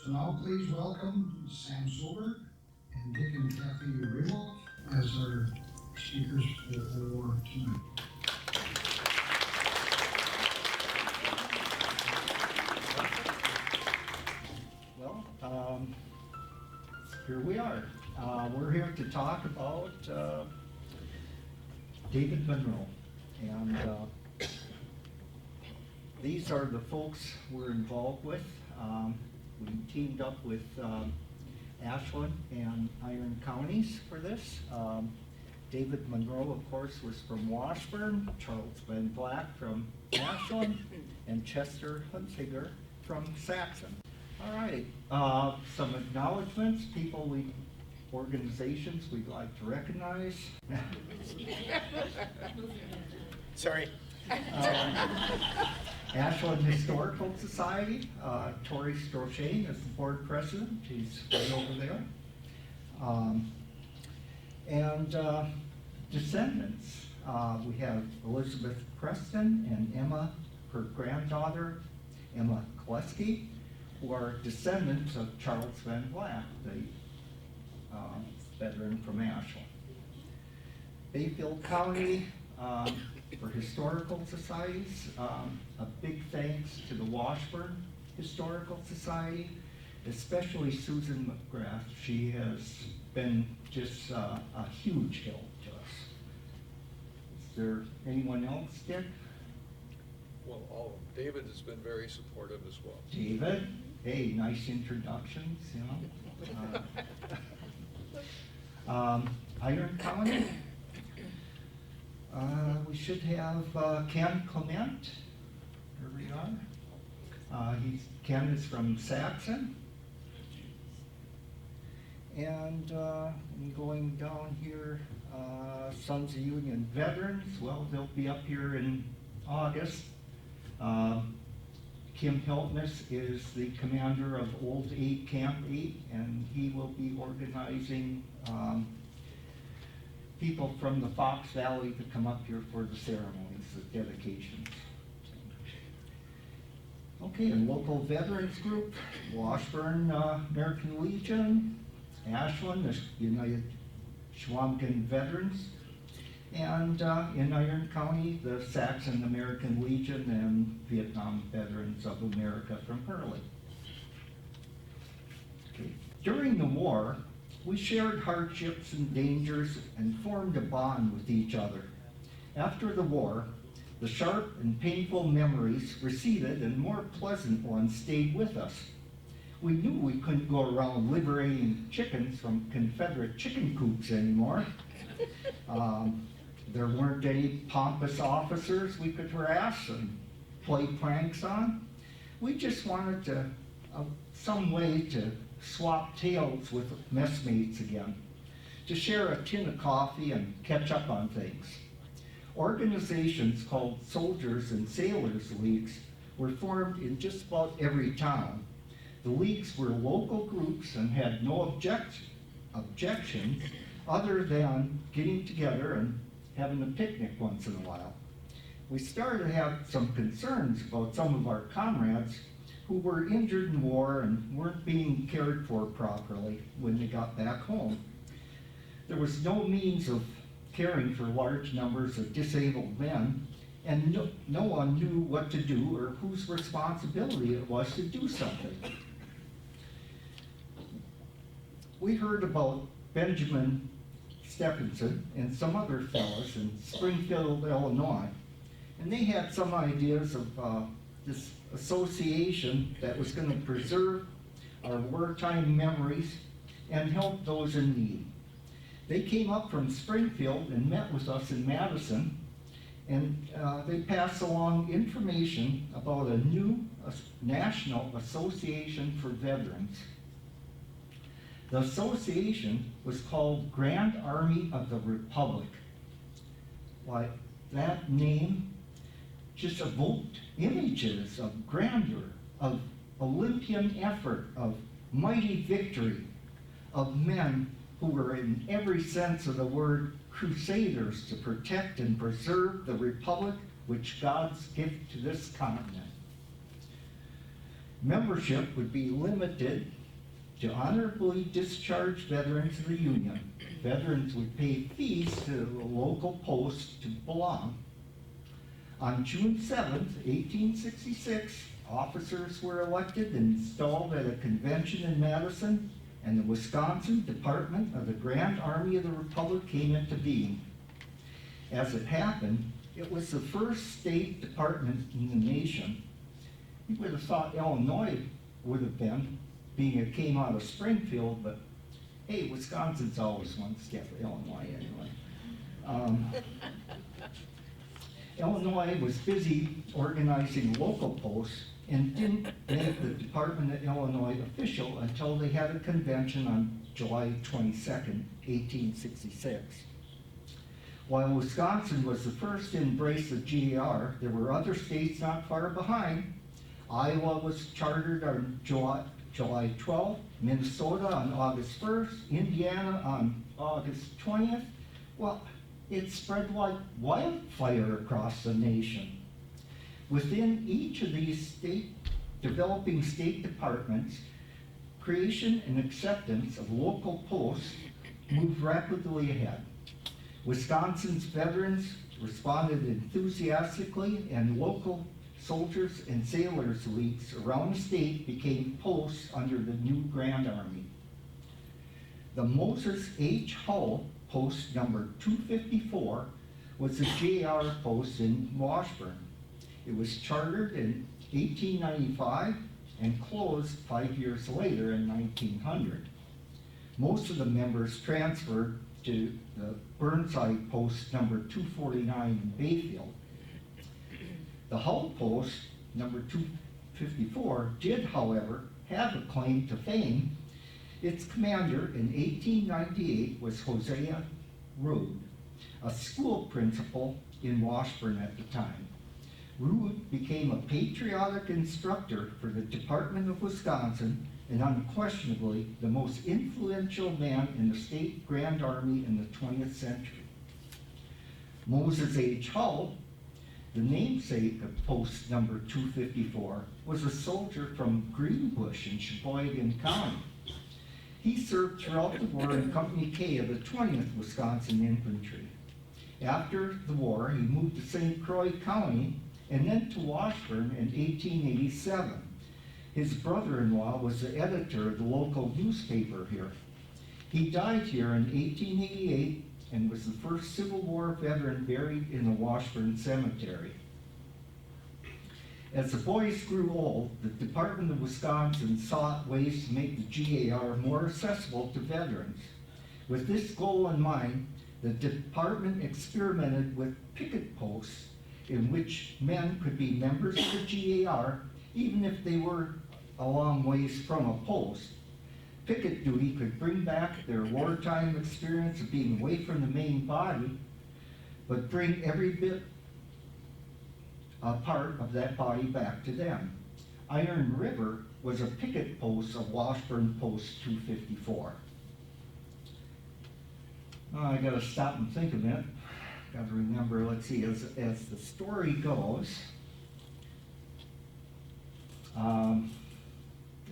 So now please welcome Sam Solberg and Dick and Kathy Rewalt as our speakers for tonight. Well, here we are. We're here to talk about David Monroe. And these are the folks we're involved with. We teamed up with Ashland and Iron counties for this. David Monroe, of course, was from Washburn, Charles Van Black from Ashland, and Chester Hunsinger from Saxon. All right, some acknowledgments, organizations we'd like to recognize. Sorry. Ashland Historical Society, Tori Strochane is the board president. She's right over there. And descendants, we have Elizabeth Preston and Emma, her granddaughter, Emma Kleski, who are descendants of Charles Van Black, the veteran from Ashland. Bayfield County, for historical societies, a big thanks to the Washburn Historical Society, especially Susan McGrath. She has been just a huge help to us. Is there anyone else, Dick? Well, all of them. David has been very supportive as well. David, hey, nice introductions, you know. Iron County. We should have Ken Clement. Here we are. Ken is from Saxon. And going down here, Sons of Union Veterans, well, they'll be up here in August. Kim Heltness is the commander of Old 8 Camp 8, and he will be organizing people from the Fox Valley to come up here for the ceremonies, the dedications. Okay, and local veterans group, Washburn American Legion, Ashland, the United Shawinigan Veterans, and in Iron County, the Saxon American Legion and Vietnam Veterans of America from Hurley. Okay. During the war, we shared hardships and dangers and formed a bond with each other. After the war, the sharp and painful memories receded and more pleasant ones stayed with us. We knew we couldn't go around liberating chickens from Confederate chicken coops anymore. There weren't any pompous officers we could harass and play pranks on. We just wanted some way to swap tales with messmates again, to share a tin of coffee and catch up on things. Organizations called Soldiers and Sailors Leagues were formed in just about every town. The leagues were local groups and had no objection other than getting together and having a picnic once in a while. We started to have some concerns about some of our comrades who were injured in war and weren't being cared for properly when they got back home. There was no means of caring for large numbers of disabled men, and no one knew what to do or whose responsibility it was to do something. We heard about Benjamin Stephenson and some other fellows in Springfield, Illinois, and they had some ideas of this association that was going to preserve our wartime memories and help those in need. They came up from Springfield and met with us in Madison, and they passed along information about a new National Association for Veterans. The association was called Grand Army of the Republic. Why, that name just evoked images of grandeur, of Olympian effort, of mighty victory, of men who were in every sense of the word crusaders to protect and preserve the republic which God's gift to this continent. Membership would be limited to honorably discharged veterans of the Union. Veterans would pay fees to the local post to belong. On June 7th, 1866, officers were elected and installed at a convention in Madison, and the Wisconsin Department of the Grand Army of the Republic came into being. As it happened, it was the first state department in the nation. You would have thought Illinois would have been, being it came out of Springfield, but hey, Wisconsin's always one step of Illinois anyway. Illinois was busy organizing local posts and didn't make the Department of Illinois official until they had a convention on July 22nd, 1866. While Wisconsin was the first to embrace the GAR, there were other states not far behind. Iowa was chartered on July 12th, Minnesota on August 1st, Indiana on August 20th. Well, it spread like wildfire across the nation. Within each of these developing state departments, creation and acceptance of local posts moved rapidly ahead. Wisconsin's veterans responded enthusiastically, and local soldiers and sailors leagues around the state became posts under the new Grand Army. The Moses H. Hull post number 254 was a JR post in Washburn. It was chartered in 1895 and closed 5 years later in 1900. Most of the members transferred to the Burnside post number 249 in Bayfield. The Hull post number 254 did, however, have a claim to fame. Its commander in 1898 was Hosea Rood, a school principal in Washburn at the time. Rood became a patriotic instructor for the Department of Wisconsin and unquestionably the most influential man in the state Grand Army in the 20th century. Moses H. Hull, the namesake of post number 254, was a soldier from Greenbush in Sheboygan County. He served throughout the war in Company K of the 20th Wisconsin Infantry. After the war, he moved to St. Croix County and then to Washburn in 1887. His brother-in-law was the editor of the local newspaper here. He died here in 1888 and was the first Civil War veteran buried in the Washburn Cemetery. As the boys grew old, the Department of Wisconsin sought ways to make the GAR more accessible to veterans. With this goal in mind, the department experimented with picket posts in which men could be members of the GAR even if they were a long ways from a post. Picket duty could bring back their wartime experience of being away from the main body, but bring every bit a part of that body back to them. Iron River was a picket post of Washburn Post 254. I gotta stop and think a minute. Gotta remember, let's see, as the story goes,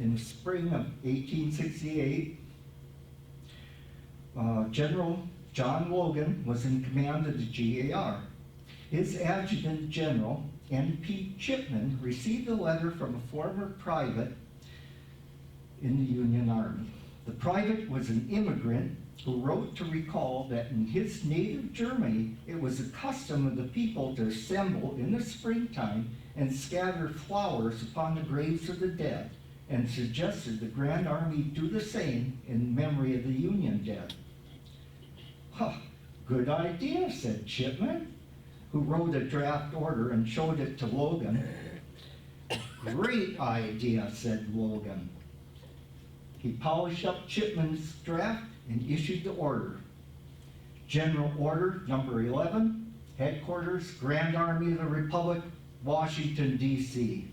in the spring of 1868, General John Logan was in command of the GAR. His adjutant general, N.P. Chipman, received a letter from a former private in the Union Army. The private was an immigrant who wrote to recall that in his native Germany, it was the custom of the people to assemble in the springtime and scatter flowers upon the graves of the dead, and suggested the Grand Army do the same in memory of the Union dead. Huh, good idea, said Chipman, who wrote a draft order and showed it to Logan. Great idea, said Logan. He polished up Chipman's draft and issued the order. General Order Number 11, Headquarters, Grand Army of the Republic, Washington, D.C.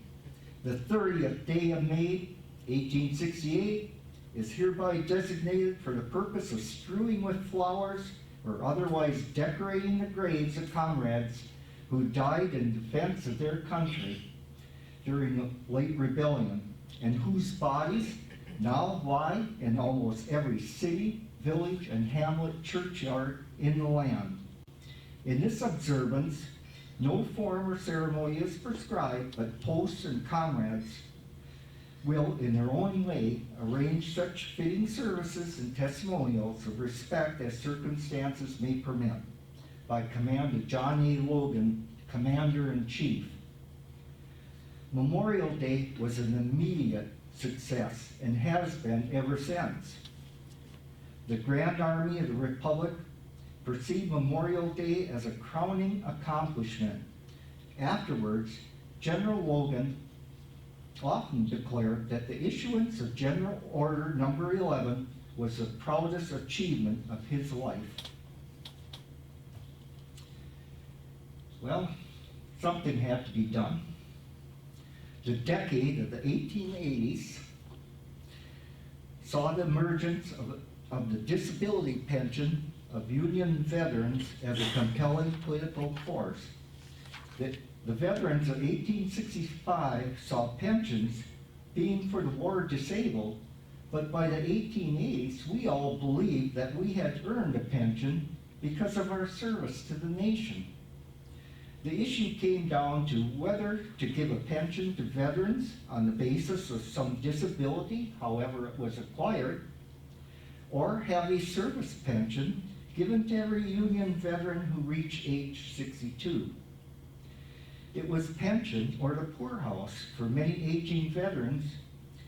The 30th day of May, 1868, is hereby designated for the purpose of strewing with flowers or otherwise decorating the graves of comrades who died in defense of their country during the late rebellion, and whose bodies now lie in almost every city, village, and hamlet churchyard in the land. In this observance, no form or ceremony is prescribed, but posts and comrades will, in their own way, arrange such fitting services and testimonials of respect as circumstances may permit. By command of John A. Logan, Commander-in-Chief. Memorial Day was an immediate success and has been ever since. The Grand Army of the Republic perceived Memorial Day as a crowning accomplishment. Afterwards, General Logan often declared that the issuance of General Order Number 11 was the proudest achievement of his life. Well, something had to be done. The decade of the 1880s saw the emergence of the disability pension of Union veterans as a compelling political force. The veterans of 1865 saw pensions being for the war disabled, but by the 1880s, we all believed that we had earned a pension because of our service to the nation. The issue came down to whether to give a pension to veterans on the basis of some disability, however it was acquired, or have a service pension given to every Union veteran who reached age 62. It was pension or the poorhouse for many aging veterans,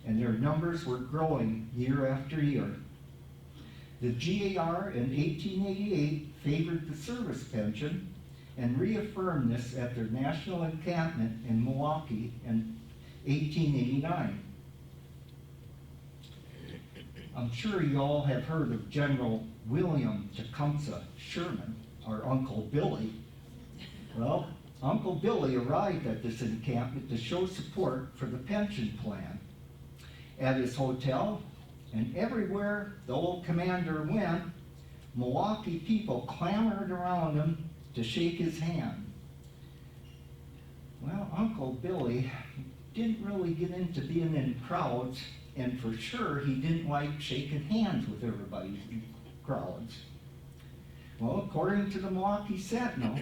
and their numbers were growing year after year. The GAR in 1888 favored the service pension and reaffirmed this at their national encampment in Milwaukee in 1889. I'm sure you all have heard of General William Tecumseh Sherman, or Uncle Billy. Well, Uncle Billy arrived at this encampment to show support for the pension plan. At his hotel and everywhere the old commander went, Milwaukee people clamored around him to shake his hand. Well, Uncle Billy didn't really get into being in crowds, and for sure he didn't like shaking hands with everybody in crowds. Well, according to the Milwaukee Sentinel,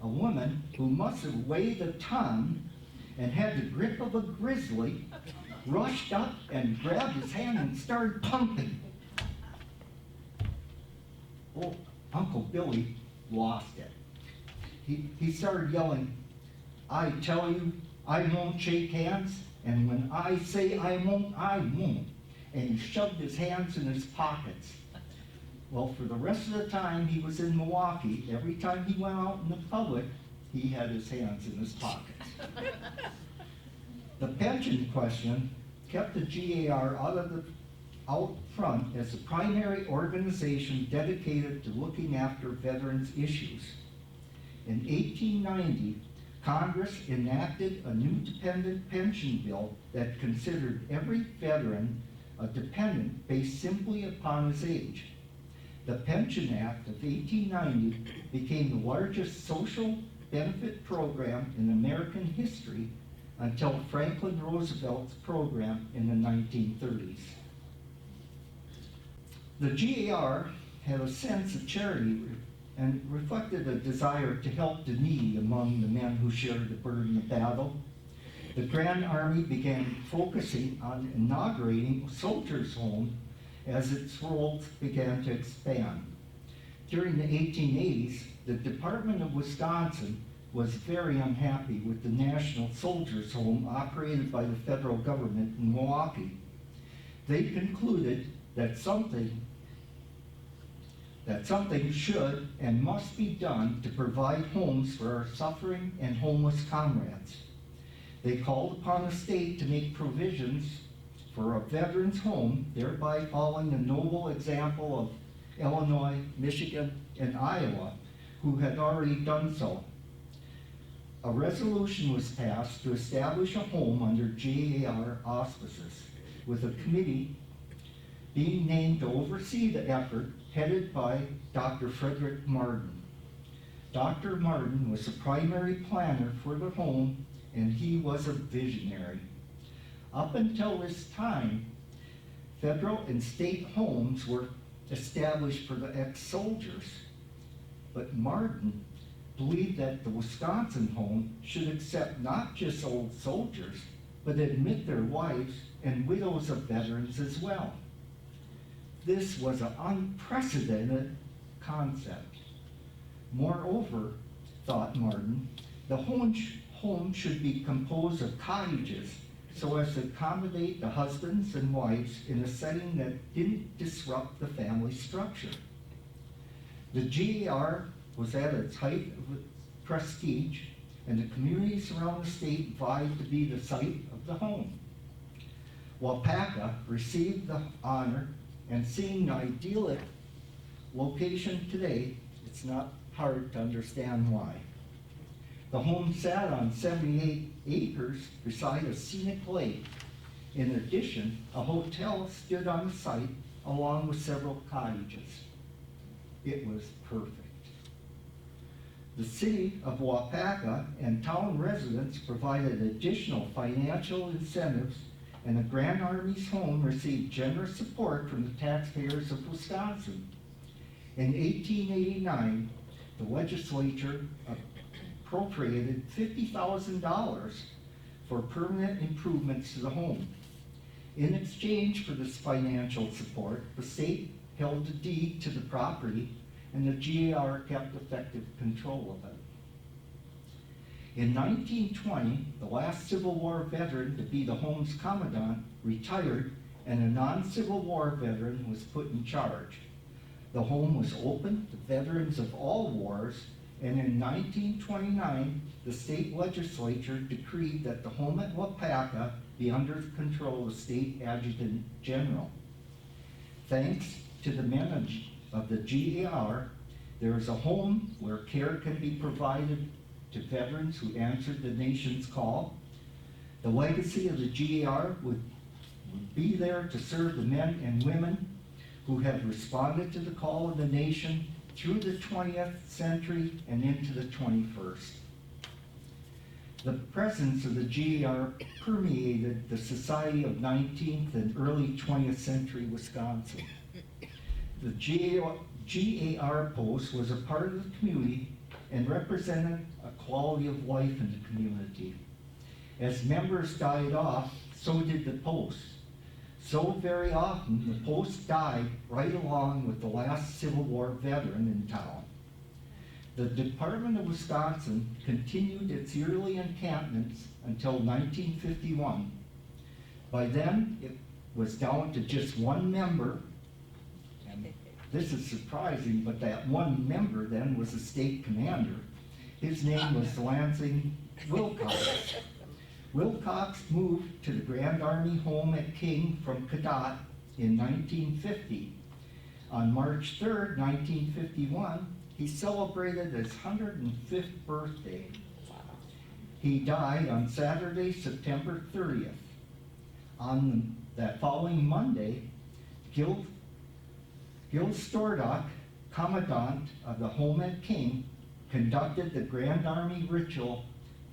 a woman who must have weighed a ton and had the grip of a grizzly rushed up and grabbed his hand and started pumping. Oh, Uncle Billy lost it. He started yelling, "I tell you, I won't shake hands, and when I say I won't, I won't." And he shoved his hands in his pockets. Well, for the rest of the time he was in Milwaukee, every time he went out in the public, he had his hands in his pockets. The pension question kept the GAR out front as the primary organization dedicated to looking after veterans' issues. In 1890, Congress enacted a new dependent pension bill that considered every veteran a dependent based simply upon his age. The Pension Act of 1890 became the largest social benefit program in American history until Franklin Roosevelt's program in the 1930s. The GAR had a sense of charity and reflected a desire to help the needy among the men who shared the burden of battle. The Grand Army began focusing on inaugurating a Soldiers' Home as its roles began to expand. During the 1880s, the Department of Wisconsin was very unhappy with the National Soldiers' Home operated by the federal government in Milwaukee. They concluded that something should and must be done to provide homes for our suffering and homeless comrades. They called upon the state to make provisions for a veteran's home, thereby following the noble example of Illinois, Michigan, and Iowa, who had already done so. A resolution was passed to establish a home under GAR auspices, with a committee being named to oversee the effort, headed by Dr. Frederick Martin. Dr. Martin was the primary planner for the home, and he was a visionary. Up until this time, federal and state homes were established for the ex-soldiers. But Martin believed that the Wisconsin home should accept not just old soldiers, but admit their wives and widows of veterans as well. This was an unprecedented concept. Moreover, thought Martin, the home should be composed of cottages so as to accommodate the husbands and wives in a setting that didn't disrupt the family structure. The GAR was at its height of prestige, and the communities around the state vied to be the site of the home. Wapaka received the honor, and seeing the idyllic location today, it's not hard to understand why. The home sat on 78 acres beside a scenic lake. In addition, a hotel stood on the site along with several cottages. It was perfect. The city of Wapaka and town residents provided additional financial incentives, and the Grand Army's home received generous support from the taxpayers of Wisconsin. In 1889, the legislature appropriated $50,000 for permanent improvements to the home. In exchange for this financial support, the state held the deed to the property, and the GAR kept effective control of it. In 1920, the last Civil War veteran to be the home's commandant retired, and a non-Civil War veteran was put in charge. The home was open to veterans of all wars, and in 1929, the state legislature decreed that the home at Wapaka be under control of the state adjutant general. Thanks to the men of the GAR, there is a home where care can be provided to veterans who answered the nation's call. The legacy of the GAR would be there to serve the men and women who have responded to the call of the nation through the 20th century and into the 21st. The presence of the GAR permeated the society of 19th and early 20th century Wisconsin. The GAR post was a part of the community and represented a quality of life in the community. As members died off, so did the post. So very often, the post died right along with the last Civil War veteran in town. The Department of Wisconsin continued its yearly encampments until 1951. By then, it was down to just one member. This is surprising, but that one member then was a state commander. His name was Lansing Wilcox. Wilcox moved to the Grand Army home at King from Cadott in 1950. On March 3rd, 1951, he celebrated his 105th birthday. He died on Saturday, September 30th. On that following Monday, Gil Stordock, Commandant of the home at King, conducted the Grand Army ritual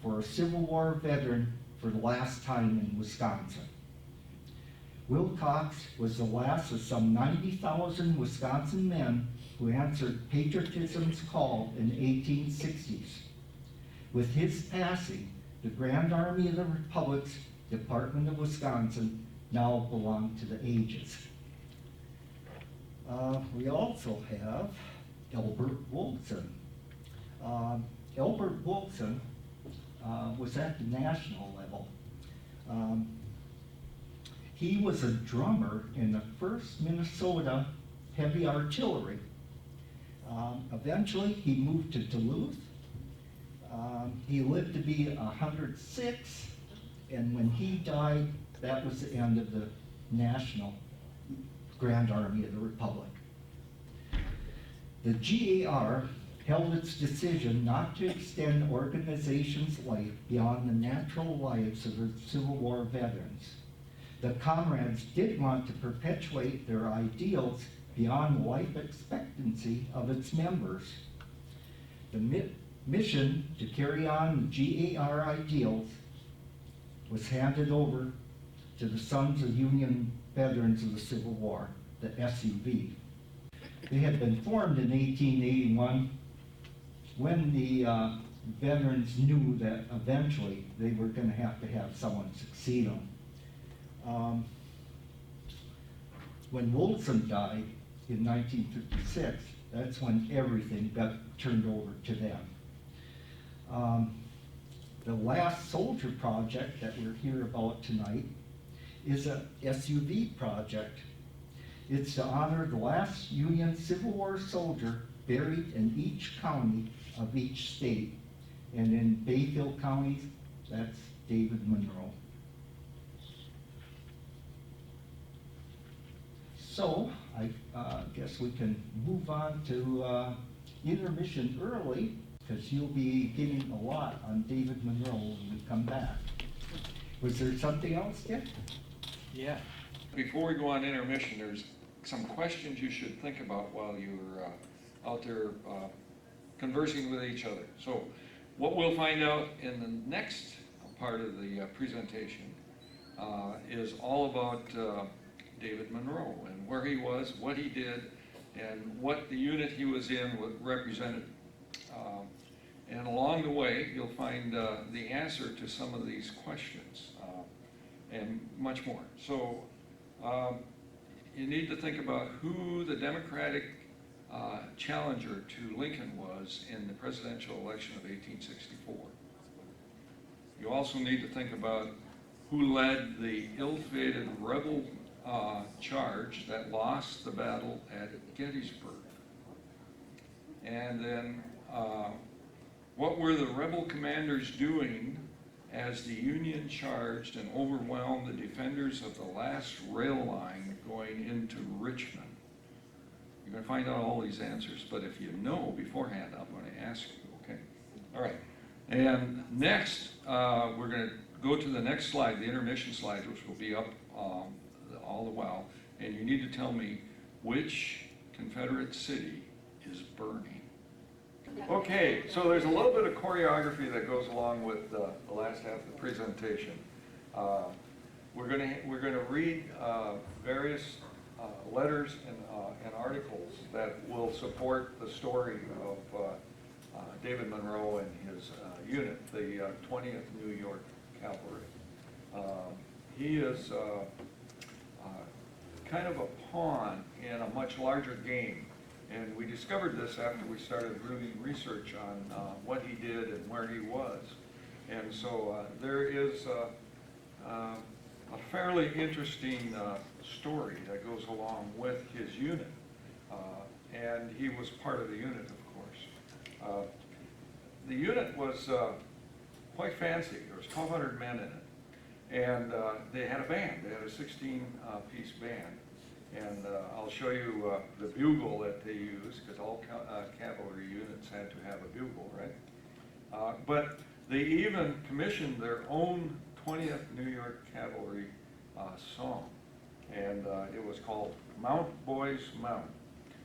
for a Civil War veteran for the last time in Wisconsin. Wilcox was the last of some 90,000 Wisconsin men who answered patriotism's call in the 1860s. With his passing, the Grand Army of the Republic's Department of Wisconsin now belonged to the ages. We also have Elbert Wilson. Elbert Wilson was at the national level. He was a drummer in the 1st Minnesota Heavy Artillery. Eventually, he moved to Duluth. He lived to be 106, and when he died, that was the end of the National Grand Army of the Republic. The GAR held its decision not to extend the organization's life beyond the natural lives of the Civil War veterans. The comrades did want to perpetuate their ideals beyond life expectancy of its members. The mission to carry on the GAR ideals was handed over to the Sons of Union Veterans of the Civil War, the SUV. They had been formed in 1881 when the veterans knew that eventually they were going to have someone succeed them. When Wilson died in 1956, that's when everything got turned over to them. The last soldier project that we're here about tonight is a SUV project. It's to honor the last Union Civil War soldier buried in each county of each state. And in Bayfield County, that's David Monroe. So, I guess we can move on to intermission early, because you'll be getting a lot on David Monroe when we come back. Was there something else, Dick? Yeah. Before we go on intermission, there's some questions you should think about while you're out there conversing with each other. So what we'll find out in the next part of the presentation is all about David Monroe and where he was, what he did, and what the unit he was in represented. And along the way, you'll find the answer to some of these questions and much more. So you need to think about who the Democratic challenger to Lincoln was in the presidential election of 1864. You also need to think about who led the ill-fated rebel charge that lost the battle at Gettysburg. And then what were the rebel commanders doing as the Union charged and overwhelmed the defenders of the last rail line going into Richmond? You're going to find out all these answers, but if you know beforehand, I'm going to ask you, okay? All right. And next, we're going to go to the next slide, the intermission slide, which will be up all the while. And you need to tell me which Confederate city is burning. Okay, so there's a little bit of choreography that goes along with the last half of the presentation. We're going to read various letters and articles that will support the story of David Monroe and his unit, the 20th New York Cavalry. He is kind of a pawn in a much larger game. And we discovered this after we started doing research on what he did and where he was. And so there is a fairly interesting story that goes along with his unit. And he was part of the unit, of course. The unit was quite fancy. There was 1,200 men in it. And they had a band. They had a 16-piece band. And I'll show you the bugle that they used, because all cavalry units had to have a bugle, right? But they even commissioned their own 20th New York Cavalry song. And it was called Mount, Boys, Mount.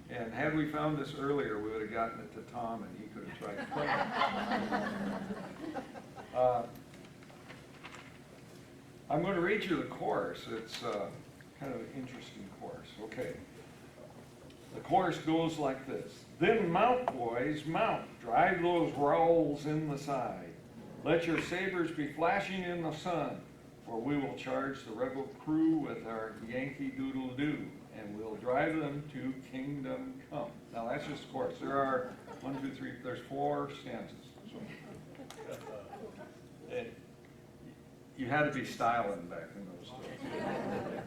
And had we found this earlier, we would have gotten it to Tom, and he could have tried to play it. I'm going to read you the chorus. It's kind of an interesting chorus. Okay. The chorus goes like this. Then mount, boys, mount. Drive those rowels in the side. Let your sabers be flashing in the sun, for we will charge the rebel crew with our Yankee Doodle-Doo, and we'll drive them to kingdom come. Now that's just the chorus. There are 1, 2, 3, there's 4 stanzas. So, you had to be styling back in those days.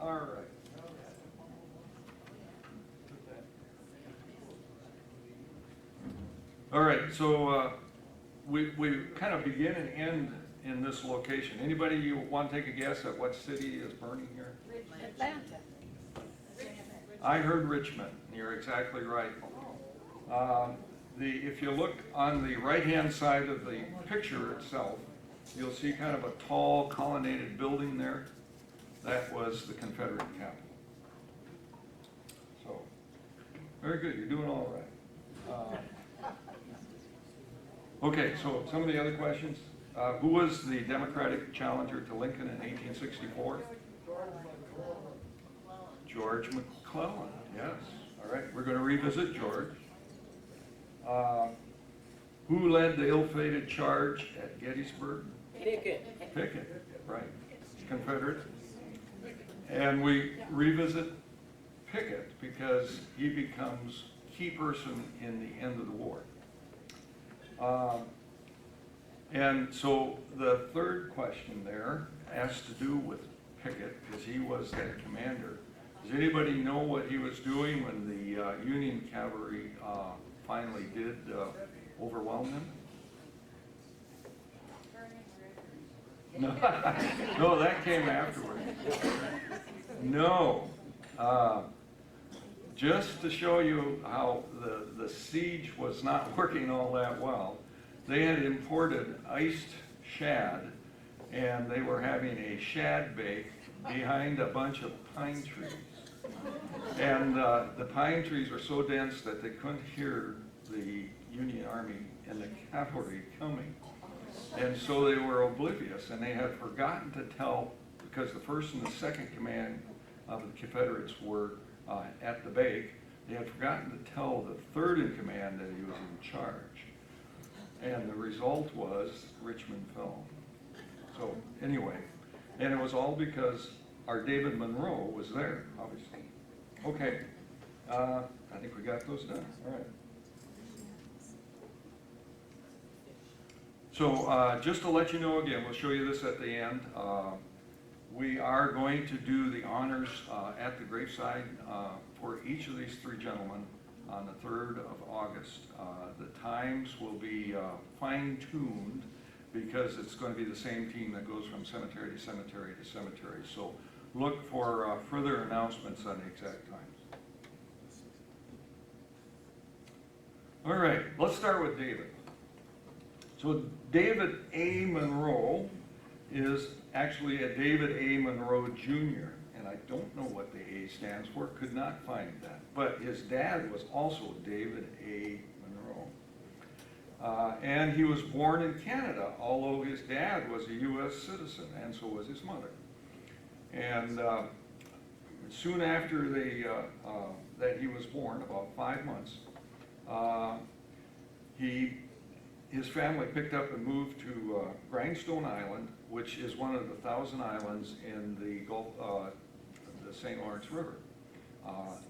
All right. All right, so we kind of begin and end in this location. Anybody you want to take a guess at what city is burning here? Atlanta. I heard Richmond. You're exactly right. If you look on the right-hand side of the picture itself, you'll see kind of a tall colonnaded building there. That was the Confederate capital. So, very good. You're doing all right. Okay, so some of the other questions. Who was the Democratic challenger to Lincoln in 1864? George McClellan, yes. All right, we're going to revisit George. Who led the ill-fated charge at Gettysburg? Pickett. Pickett, right, Confederate. And we revisit Pickett because he becomes key person in the end of the war. And so the third question there has to do with Pickett, because he was that commander. Does anybody know what he was doing when the Union cavalry finally did overwhelm him? No, no, that came afterward. No. Just to show you how the siege was not working all that well, they had imported iced shad, and they were having a shad bake behind a bunch of pine trees. And the pine trees were so dense that they couldn't hear the Union Army and the cavalry coming. And so they were oblivious, and they had forgotten to tell, because the first and the second command of the Confederates were at the bake, they had forgotten to tell the third in command that he was in charge. And the result was Richmond fell. So anyway, and it was all because our David Monroe was there, obviously. Okay, I think we got those done, all right. So just to let you know again, we'll show you this at the end. We are going to do the honors at the graveside for each of these three gentlemen on the 3rd of August. The times will be fine-tuned because it's going to be the same team that goes from cemetery to cemetery to cemetery. So look for further announcements on the exact times. All right, let's start with David. So David A. Monroe is actually a David A. Monroe Jr., and I don't know what the A stands for, could not find that. But his dad was also David A. Monroe. And he was born in Canada, although his dad was a U.S. citizen, and so was his mother. And soon after that he was born, about 5 months, his family picked up and moved to Grindstone Island, which is one of the 1,000 islands in the Gulf, the St. Lawrence River.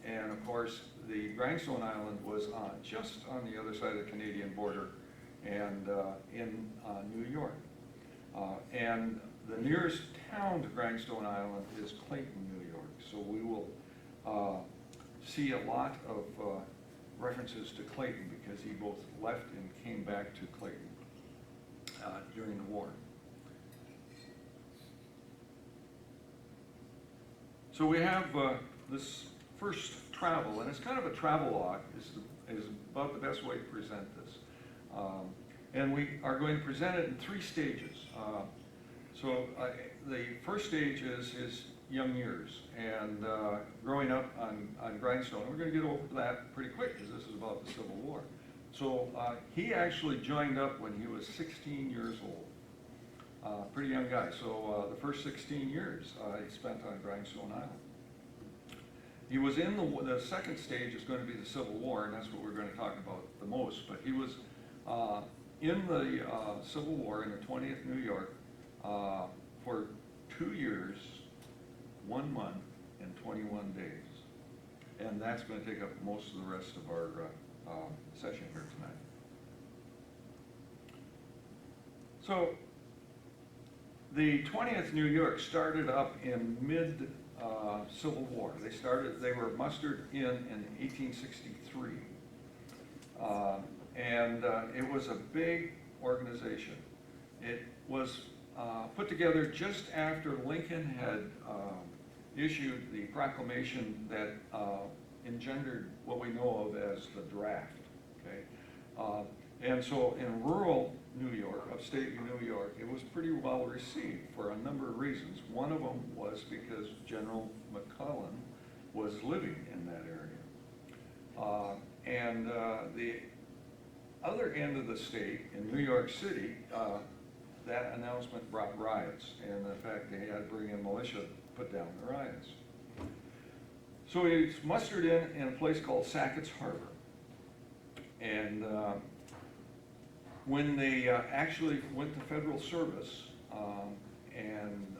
And of course, the Grindstone Island was just on the other side of the Canadian border and in New York. And the nearest town to Grindstone Island is Clayton, New York. So we will see a lot of references to Clayton because he both left and came back to Clayton during the war. So we have this first travel, and it's kind of a travel log, is about the best way to present this. And we are going to present it in 3 stages. So the first stage is his young years and growing up on Grindstone. We're going to get over that pretty quick because this is about the Civil War. So he actually joined up when he was 16 years old. Pretty young guy. So the first 16 years he spent on Grindstone Island. He was in the second stage is going to be the Civil War, and that's what we're going to talk about the most. But he was in the Civil War in the 20th New York for 2 years, 1 month, and 21 days. And that's going to take up most of the rest of our session here tonight. So the 20th New York started up in mid-Civil War. They were mustered in 1863. And it was a big organization. It was put together just after Lincoln had issued the proclamation that engendered what we know of as the draft. Okay, and so in rural New York, upstate New York, it was pretty well received for a number of reasons. One of them was because General Mcclellan was living in that area, and the other end of the state in New York City, that announcement brought riots, and in fact, they had to bring in militia to put down the riots. So he's mustered in a place called Sackett's Harbor. And when they actually went to federal service and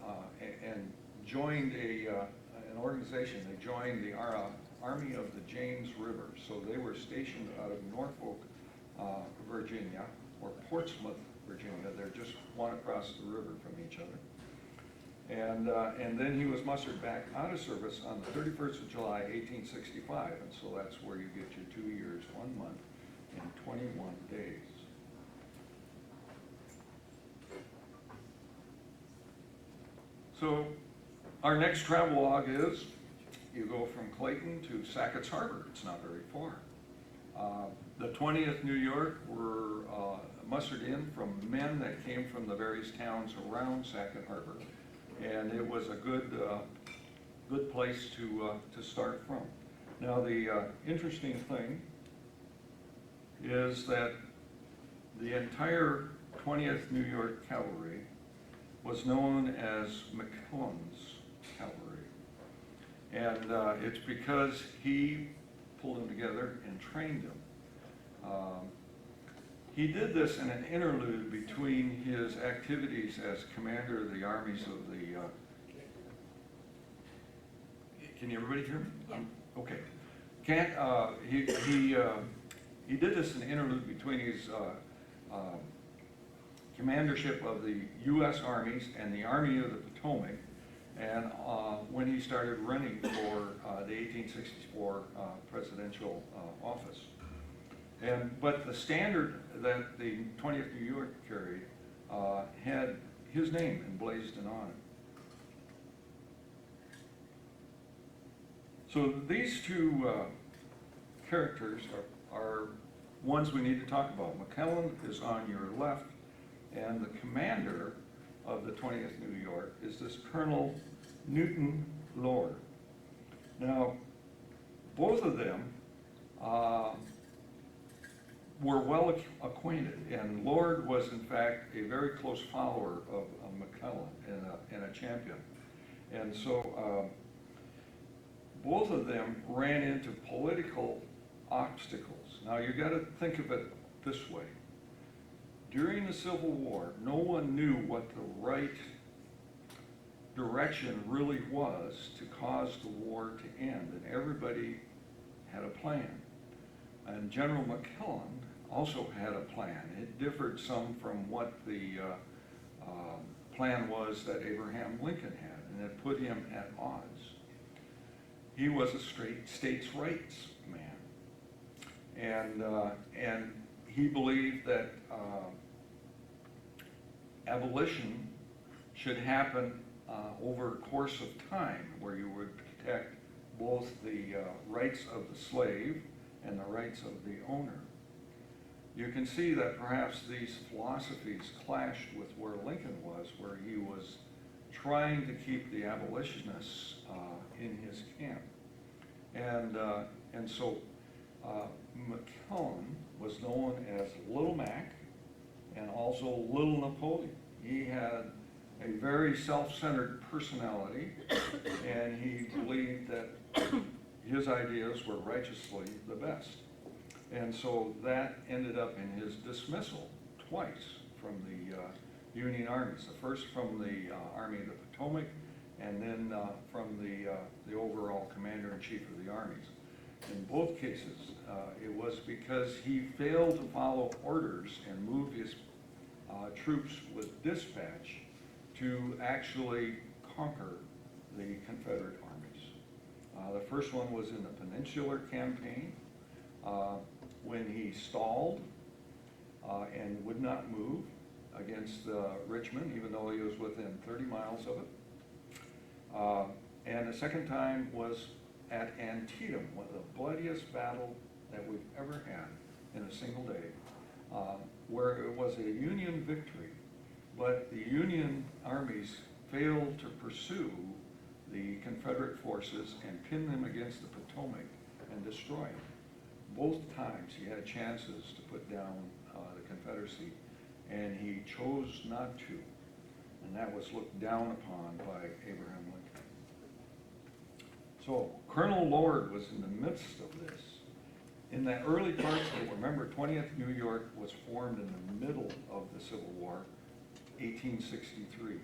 joined an organization, they joined the Army of the James River. So they were stationed out of Norfolk, Virginia, or Portsmouth, Virginia. They're just one across the river from each other. And then he was mustered back out of service on the 31st of July, 1865, and so that's where you get your 2 years, 1 month, and 21 days. So our next travelogue is, you go from Clayton to Sackett's Harbor. It's not very far. The 20th New York were mustered in from men that came from the various towns around Sackett Harbor. And it was a good place to start from. Now the interesting thing is that the entire 20th New York Cavalry was known as Mcclellan's Cavalry. And it's because he pulled them together and trained them. He did this in an interlude between his activities as commander of the armies of the, can everybody hear me? Yeah. Okay. He did this in an interlude between his commandership of the U.S. armies and the Army of the Potomac, and when he started running for the 1864 presidential office. But the standard that the 20th New York carried had his name emblazoned on it. So these two characters are ones we need to talk about. McClellan is on your left, and the commander of the 20th New York is this Colonel Newton Lord. Now, both of them were well acquainted, and Lord was in fact a very close follower of McClellan and a champion. And so both of them ran into political obstacles. Now you got to think of it this way. During the Civil War, no one knew what the right direction really was to cause the war to end, and everybody had a plan. And General McClellan also had a plan. It differed some from what the plan was that Abraham Lincoln had, and it put him at odds. He was a straight states' rights man, and he believed that abolition should happen over a course of time, where you would protect both the rights of the slave and the rights of the owner. You can see that perhaps these philosophies clashed with where Lincoln was, where he was trying to keep the abolitionists in his camp. And so McClellan was known as Little Mac and also Little Napoleon. He had a very self-centered personality, and he believed that his ideas were righteously the best. And so that ended up in his dismissal twice from the Union armies. The first from the Army of the Potomac, and then from the overall commander-in-chief of the armies. In both cases, it was because he failed to follow orders and move his troops with dispatch to actually conquer the Confederate armies. The first one was in the Peninsular Campaign, when he stalled and would not move against Richmond, even though he was within 30 miles of it. And the second time was at Antietam, one of the bloodiest battle that we've ever had in a single day, where it was a Union victory, but the Union armies failed to pursue the Confederate forces and pin them against the Potomac and destroy them. Both times he had chances to put down the Confederacy, and he chose not to. And that was looked down upon by Abraham Lincoln. So Colonel Lord was in the midst of this. In the early parts of it, remember, 20th New York was formed in the middle of the Civil War, 1863.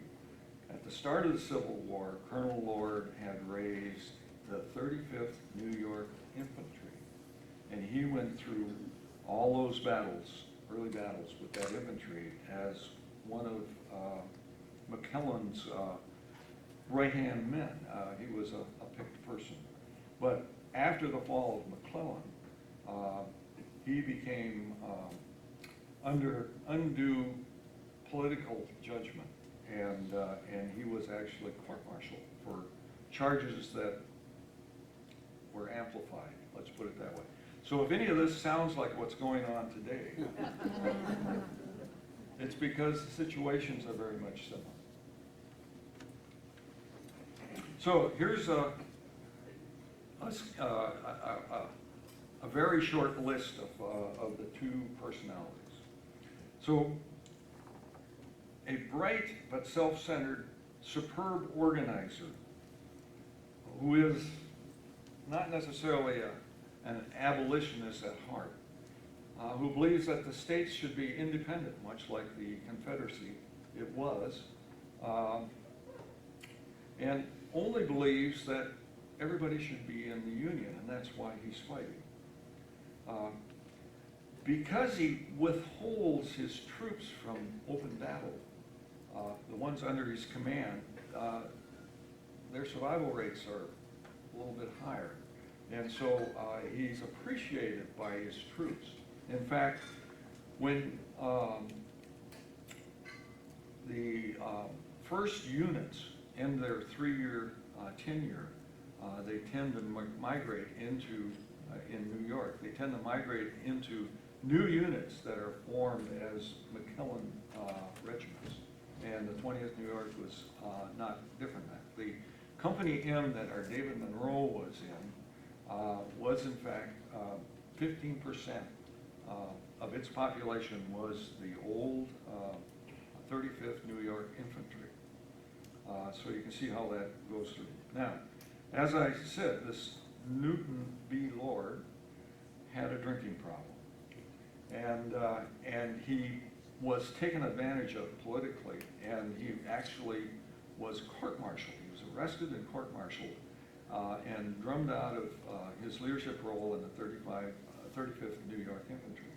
At the start of the Civil War, Colonel Lord had raised the 35th New York Infantry, and he went through all those battles, early battles with that infantry as one of Mcclellan's right-hand men. He was a picked person. But after the fall of McClellan, he became under undue political judgment, and he was actually court-martialed for charges that were amplified, let's put it that way. So if any of this sounds like what's going on today, it's because the situations are very much similar. So here's a very short list of the two personalities. So a bright but self-centered, superb organizer who is not necessarily an abolitionist at heart, who believes that the states should be independent, much like the Confederacy it was, and only believes that everybody should be in the Union, and that's why he's fighting. Because he withholds his troops from open battle, the ones under his command, their survival rates are a little bit higher. And so he's appreciated by his troops. In fact, when the first units end their 3-year tenure, they tend to migrate into, in New York, they tend to migrate into new units that are formed as Mcclellan regiments. And the 20th New York was not different than that. The Company M that our David Monroe was in was in fact 15% of its population was the old 35th New York Infantry. So you can see how that goes through. Now, as I said, this Newton B. Lord had a drinking problem, and he was taken advantage of politically, and he actually was court-martialed. He was arrested and court-martialed and drummed out of his leadership role in the 35th New York Infantry.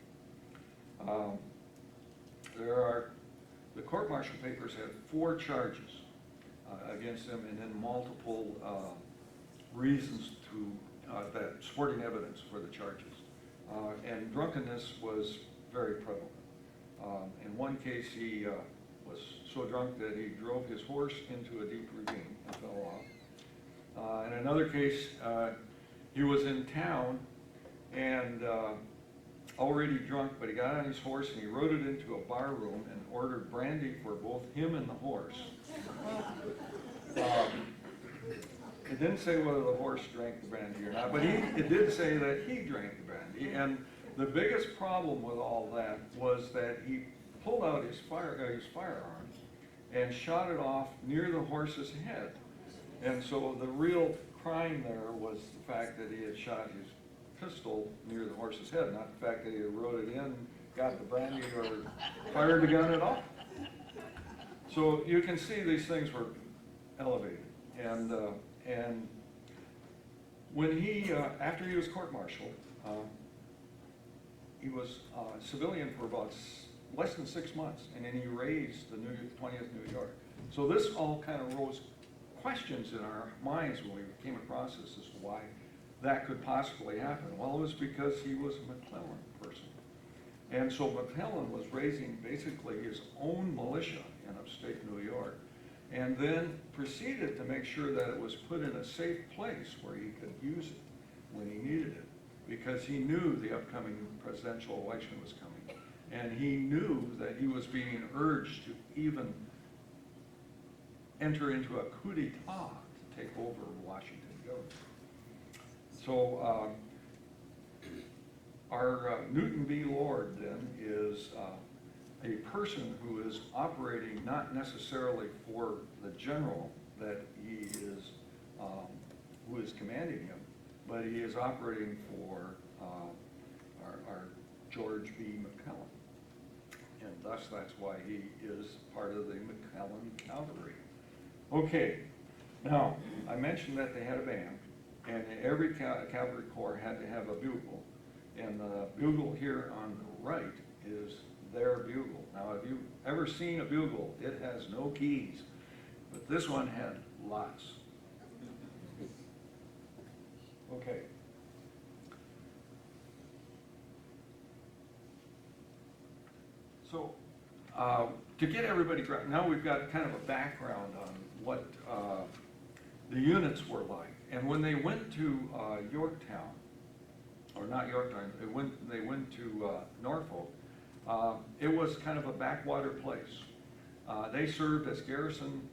The court-martial papers have 4 charges against him, and then multiple reasons to that supporting evidence for the charges. And drunkenness was very prevalent. In one case, he was so drunk that he drove his horse into a deep ravine and fell off. In another case, he was in town and already drunk, but he got on his horse and he rode it into a bar room and ordered brandy for both him and the horse. It didn't say whether the horse drank the brandy or not, but it did say that he drank the brandy. And the biggest problem with all that was that he pulled out his firearm and shot it off near the horse's head. And so the real crime there was the fact that he had shot his pistol near the horse's head, not the fact that he had rode it in, got the brandy, or fired the gun at all. So you can see these things were elevated. And when he, after he was court-martialed, he was civilian for about less than 6 months, and then he raised the 20th New York. So this all kind of rose questions in our minds when we came across this as to why that could possibly happen. Well, it was because he was a McClellan person. And so McClellan was raising basically his own militia in upstate New York, and then proceeded to make sure that it was put in a safe place where he could use it when he needed it, because he knew the upcoming presidential election was coming, and he knew that he was being urged to even enter into a coup d'etat to take over Washington government. So our Newton B. Lord then is a person who is operating not necessarily for the general that he is, who is commanding him, but he is operating for our George B. Mcclellan. And thus, that's why he is part of the Mcclellan Cavalry. Okay, now, I mentioned that they had a band, and every cavalry corps had to have a bugle. And the bugle here on the right is their bugle. Now, if you've ever seen a bugle, it has no keys, but this one had lots. Okay. So, to get everybody, now we've got kind of a background on what the units were like. And when they went to Yorktown, or not Yorktown, they went to Norfolk, it was kind of a backwater place. They served as garrison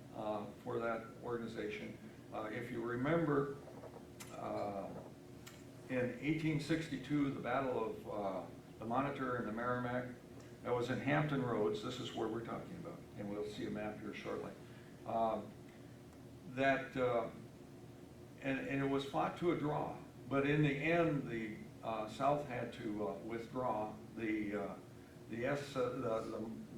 for that organization. If you remember, in 1862, the Battle of the Monitor and the Merrimack, that was in Hampton Roads. This is where we're talking about, and we'll see a map here shortly. And it was fought to a draw, but in the end, the South had to withdraw. The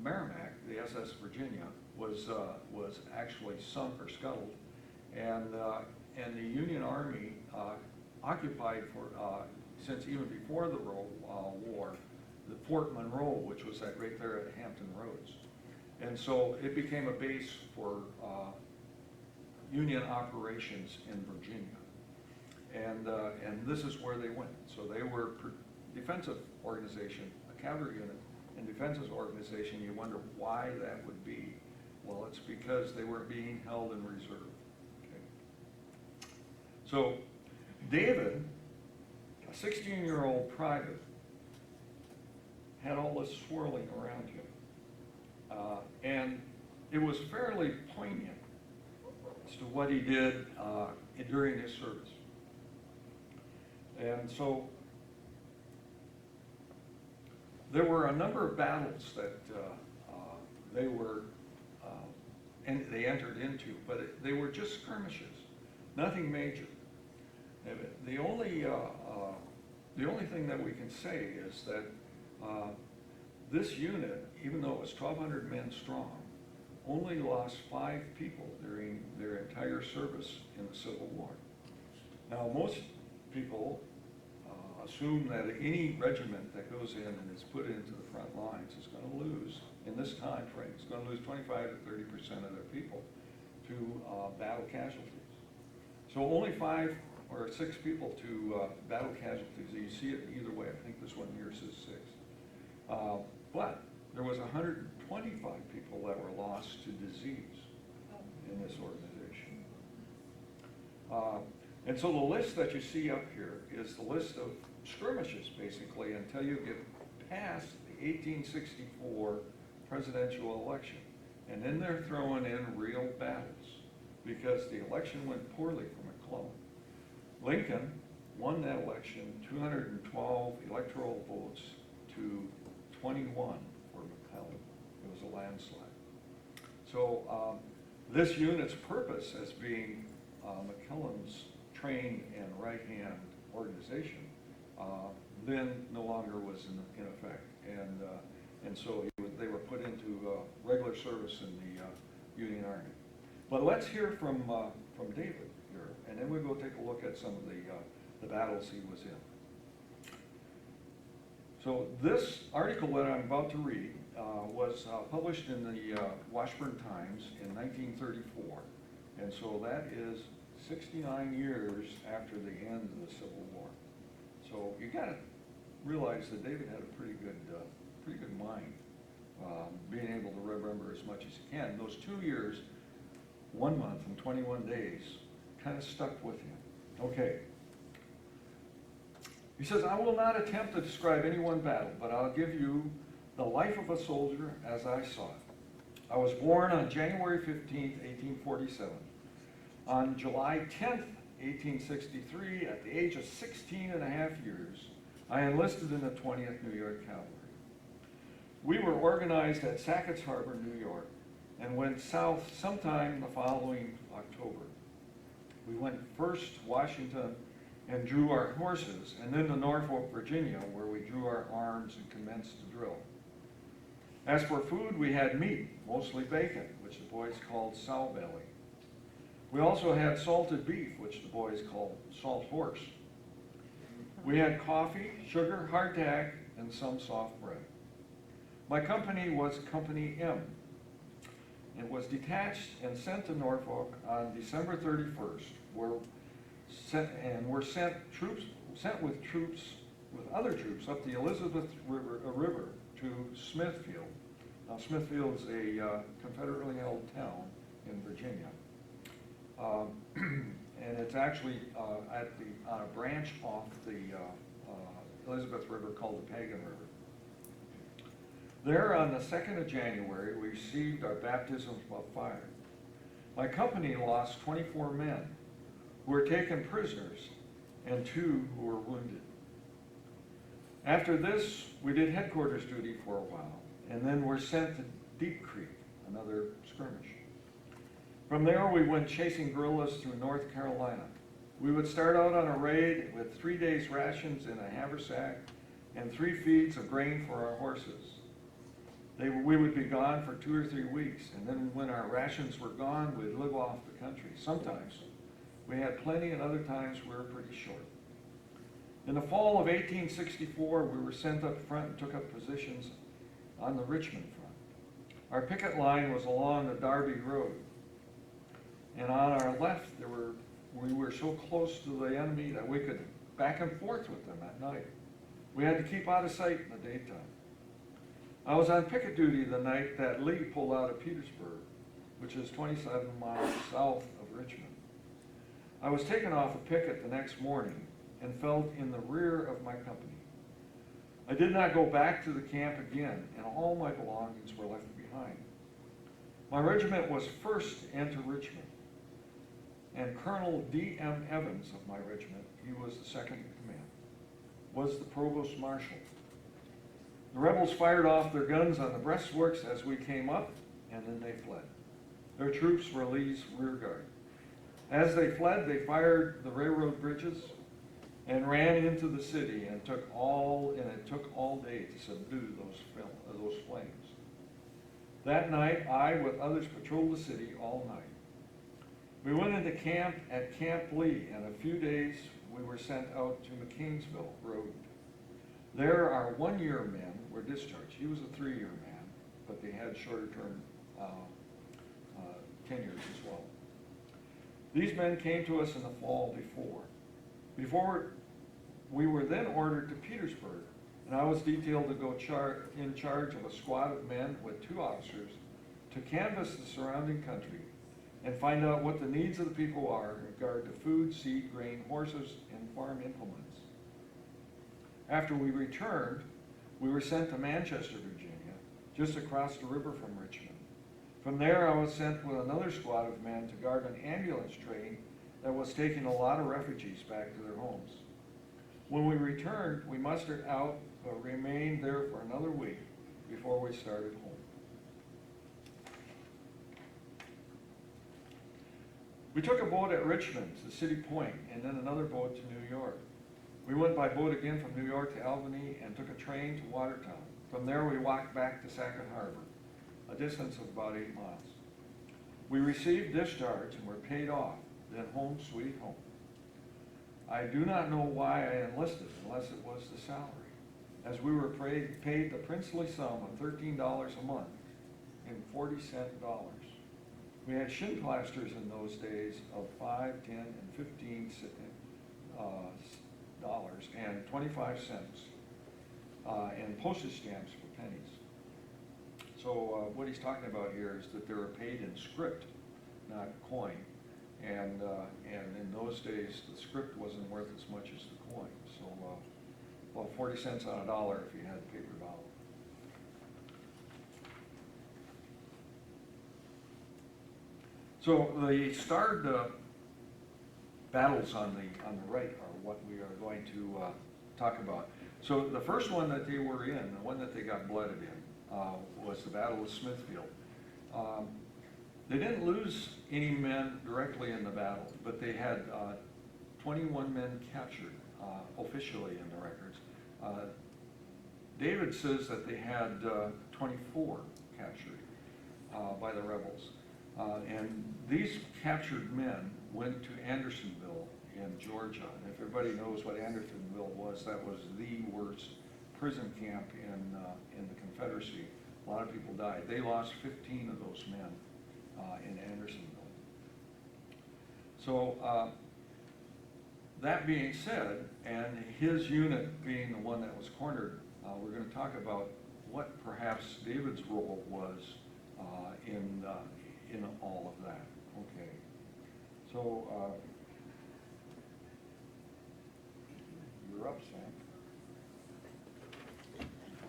Merrimack, the SS Virginia, was actually sunk or scuttled, and the Union Army occupied for since even before the war, the Fort Monroe, which was that right there at Hampton Roads, and so it became a base for Union operations in Virginia, and this is where they went. So they were defensive organization, a cavalry unit, and defensive organization. You wonder why that would be. Well, it's because they were being held in reserve. Okay. So David, a 16-year-old private, had all this swirling around him, and it was fairly poignant as to what he did during his service. And so there were a number of battles that they were and they entered into, but they were just skirmishes, nothing major. The only thing that we can say is that this unit, even though it was 1,200 men strong, only lost 5 people during their entire service in the Civil War. Now, most people assume that any regiment that goes in and is put into the front lines is going to lose, in this time frame, it's going to lose 25 to 30% of their people to battle casualties. So only 5 or 6 people to battle casualties. You see it either way. I think this one here says 6. But there was 125 people that were lost to disease in this organization. And so the list that you see up here is the list of skirmishes, basically, until you get past the 1864 presidential election. And then they're throwing in real battles because the election went poorly for McClellan. Lincoln won that election 212 electoral votes to 21 for McClellan. It was a landslide. So this unit's purpose as being McClellan's trained and right-hand organization then no longer was in effect, and so they were put into regular service in the Union Army. But let's hear from David here, and then we'll go take a look at some of the battles he was in. So this article that I'm about to read was published in the Washburn Times in 1934, and so that is 69 years after the end of the Civil War. So you got to realize that David had a pretty good mind, being able to remember as much as he can. Those 2 years, 1 month and 21 days, kind of stuck with him. Okay. He says, I will not attempt to describe any one battle, but I'll give you the life of a soldier as I saw it. I was born on January 15th, 1847. On July 10th, 1863, at the age of 16 and a half years, I enlisted in the 20th New York Cavalry. We were organized at Sackett's Harbor, New York, and went south sometime the following October. We went first to Washington and drew our horses, and then to Norfolk, Virginia, where we drew our arms and commenced to drill. As for food, we had meat, mostly bacon, which the boys called sow belly. We also had salted beef, which the boys called salt horse. We had coffee, sugar, hardtack, and some soft bread. My company was Company M. It was detached and sent to Norfolk on December 31st, were sent with other troops up the Elizabeth River to Smithfield. Now, Smithfield is a Confederately held town in Virginia. And it's actually on a branch off the Elizabeth River called the Pagan River. There, on the 2nd of January, we received our baptisms of fire. My company lost 24 men who were taken prisoners and 2 who were wounded. After this, we did headquarters duty for a while, and then were sent to Deep Creek, another skirmish. From there, we went chasing guerrillas through North Carolina. We would start out on a raid with 3 days' rations in a haversack and 3 feeds of grain for our horses. We would be gone for 2 or 3 weeks, and then when our rations were gone, we'd live off the country. Sometimes we had plenty, and other times we were pretty short. In the fall of 1864, we were sent up front and took up positions on the Richmond front. Our picket line was along the Darby Road, and on our left, we were so close to the enemy that we could back and forth with them at night. We had to keep out of sight in the daytime. I was on picket duty the night that Lee pulled out of Petersburg, which is 27 miles south of Richmond. I was taken off a picket the next morning and fell in the rear of my company. I did not go back to the camp again, and all my belongings were left behind. My regiment was first to enter Richmond, and Colonel D.M. Evans of my regiment, he was the second in command, was the provost marshal. The rebels fired off their guns on the breastworks as we came up, and then they fled. Their troops were Lee's rear guard. As they fled, they fired the railroad bridges and ran into the city, and it took all day to subdue those flames. That night, I, with others, patrolled the city all night. We went into camp at Camp Lee, and a few days we were sent out to McCainsville Road. There, our 1-year men were discharged. He was a 3-year man, but they had shorter term tenures as well. These men came to us in the fall before we were then ordered to Petersburg, and I was detailed to go in charge of a squad of men with 2 officers to canvass the surrounding country and find out what the needs of the people are in regard to food, seed, grain, horses, and farm implements. After we returned, we were sent to Manchester, Virginia, just across the river from Richmond. From there, I was sent with another squad of men to guard an ambulance train that was taking a lot of refugees back to their homes. When we returned, we mustered out, but remained there for another week before we started home. We took a boat at Richmond to City Point, and then another boat to New York. We went by boat again from New York to Albany and took a train to Watertown. From there, we walked back to Sackett Harbor, a distance of about 8 miles. We received discharge and were paid off, then home sweet home. I do not know why I enlisted unless it was the salary, as we were paid the princely sum of $13 a month in 40-cent dollars. We had shin plasters in those days of 5, 10, and 15 dollars and 25 cents, and postage stamps for pennies. So what he's talking about here is that they were paid in script, not coin. And in those days, the script wasn't worth as much as the coin. So, well, 40 cents on a dollar if you had a paper dollar. So the starred battles on the right are what we are going to talk about. So the first one that they were in, the one that they got blooded in, was the Battle of Smithfield. They didn't lose any men directly in the battle, but they had 21 men captured officially in the records. David says that they had 24 captured by the rebels. And these captured men went to Andersonville in Georgia. And if everybody knows what Andersonville was, that was the worst prison camp in the Confederacy. A lot of people died. They lost 15 of those men in Andersonville. So that being said, and his unit being the one that was cornered, we're going to talk about what perhaps David's role was in all of that. Okay. So you're up, Sam.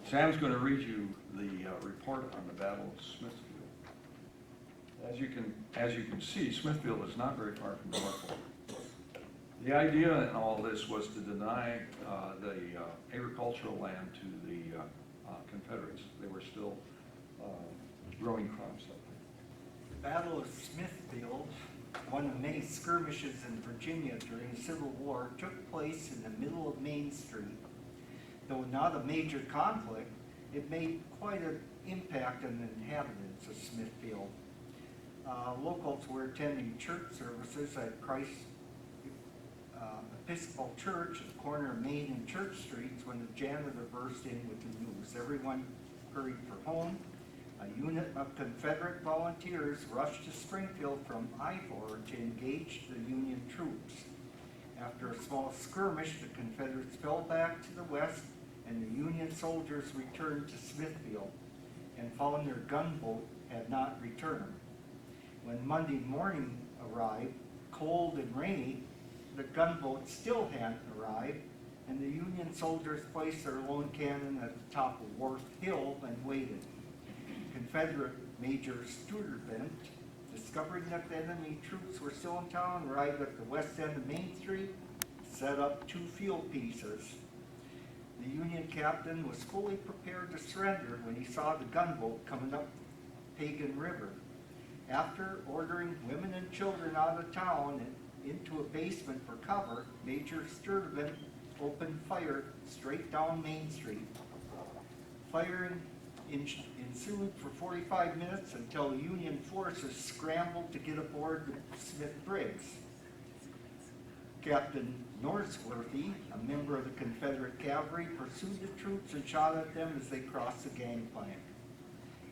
Sam's going to read you the report on the Battle of Smithfield. As you can see, Smithfield is not very far from Norfolk. The idea in all this was to deny the agricultural land to the Confederates. They were still growing crops up The Battle of Smithfield, one of many skirmishes in Virginia during the Civil War, took place in the middle of Main Street. Though not a major conflict, it made quite an impact on the inhabitants of Smithfield. Locals were attending church services at Christ Episcopal Church at the corner of Main and Church Streets when the janitor burst in with the news. Everyone hurried for home. A unit of Confederate volunteers rushed to Springfield from Ivor to engage the Union troops. After a small skirmish, the Confederates fell back to the west, and the Union soldiers returned to Smithfield and found their gunboat had not returned. When Monday morning arrived, cold and rainy, the gunboat still hadn't arrived, and the Union soldiers placed their lone cannon at the top of Wharf Hill and waited. Confederate Major Stuyvesant, discovering that the enemy troops were still in town, arrived at the west end of Main Street, set up 2 field pieces. The Union captain was fully prepared to surrender when he saw the gunboat coming up Pagan River. After ordering women and children out of town and into a basement for cover, Major Stuyvesant opened fire straight down Main Street. Firing ensued for 45 minutes until the Union forces scrambled to get aboard the Smith Briggs. Captain Norsworthy, a member of the Confederate Cavalry, pursued the troops and shot at them as they crossed the gangplank.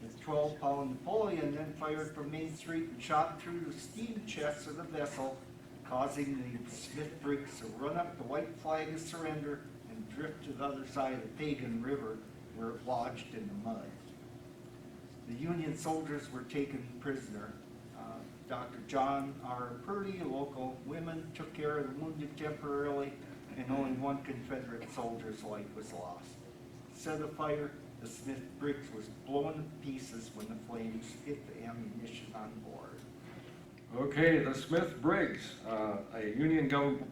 The 12-pound Napoleon then fired from Main Street and shot through the steam chests of the vessel, causing the Smith Briggs to run up the white flag of surrender and drift to the other side of the Pagan River, where it lodged in the mud. The Union soldiers were taken prisoner. Dr. John R. Purdy, local women, took care of the wounded temporarily, and only 1 Confederate soldier's life was lost. Set afire, the Smith Briggs was blown to pieces when the flames hit the ammunition on board. Okay, the Smith Briggs, a Union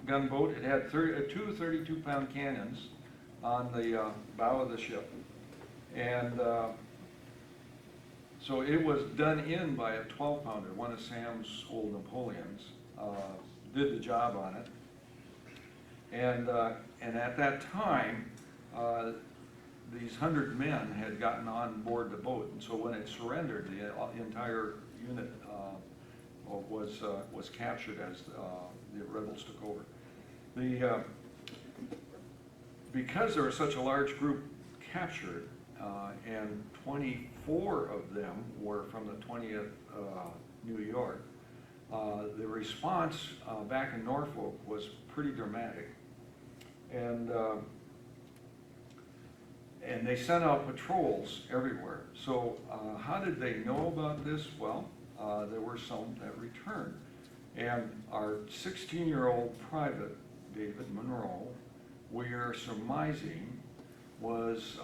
gunboat. It had 2 32-pound cannons on the bow of the ship. And so it was done in by a 12-pounder, one of Sam's old Napoleons, did the job on it. And at that time, these 100 men had gotten on board the boat, and so when it surrendered, the entire unit was captured as the rebels took over. Because there was such a large group captured, and 24 of them were from the 20th New York, the response back in Norfolk was pretty dramatic. And they sent out patrols everywhere. So how did they know about this? Well, there were some that returned. And our 16-year-old private, David Monroe, we are surmising was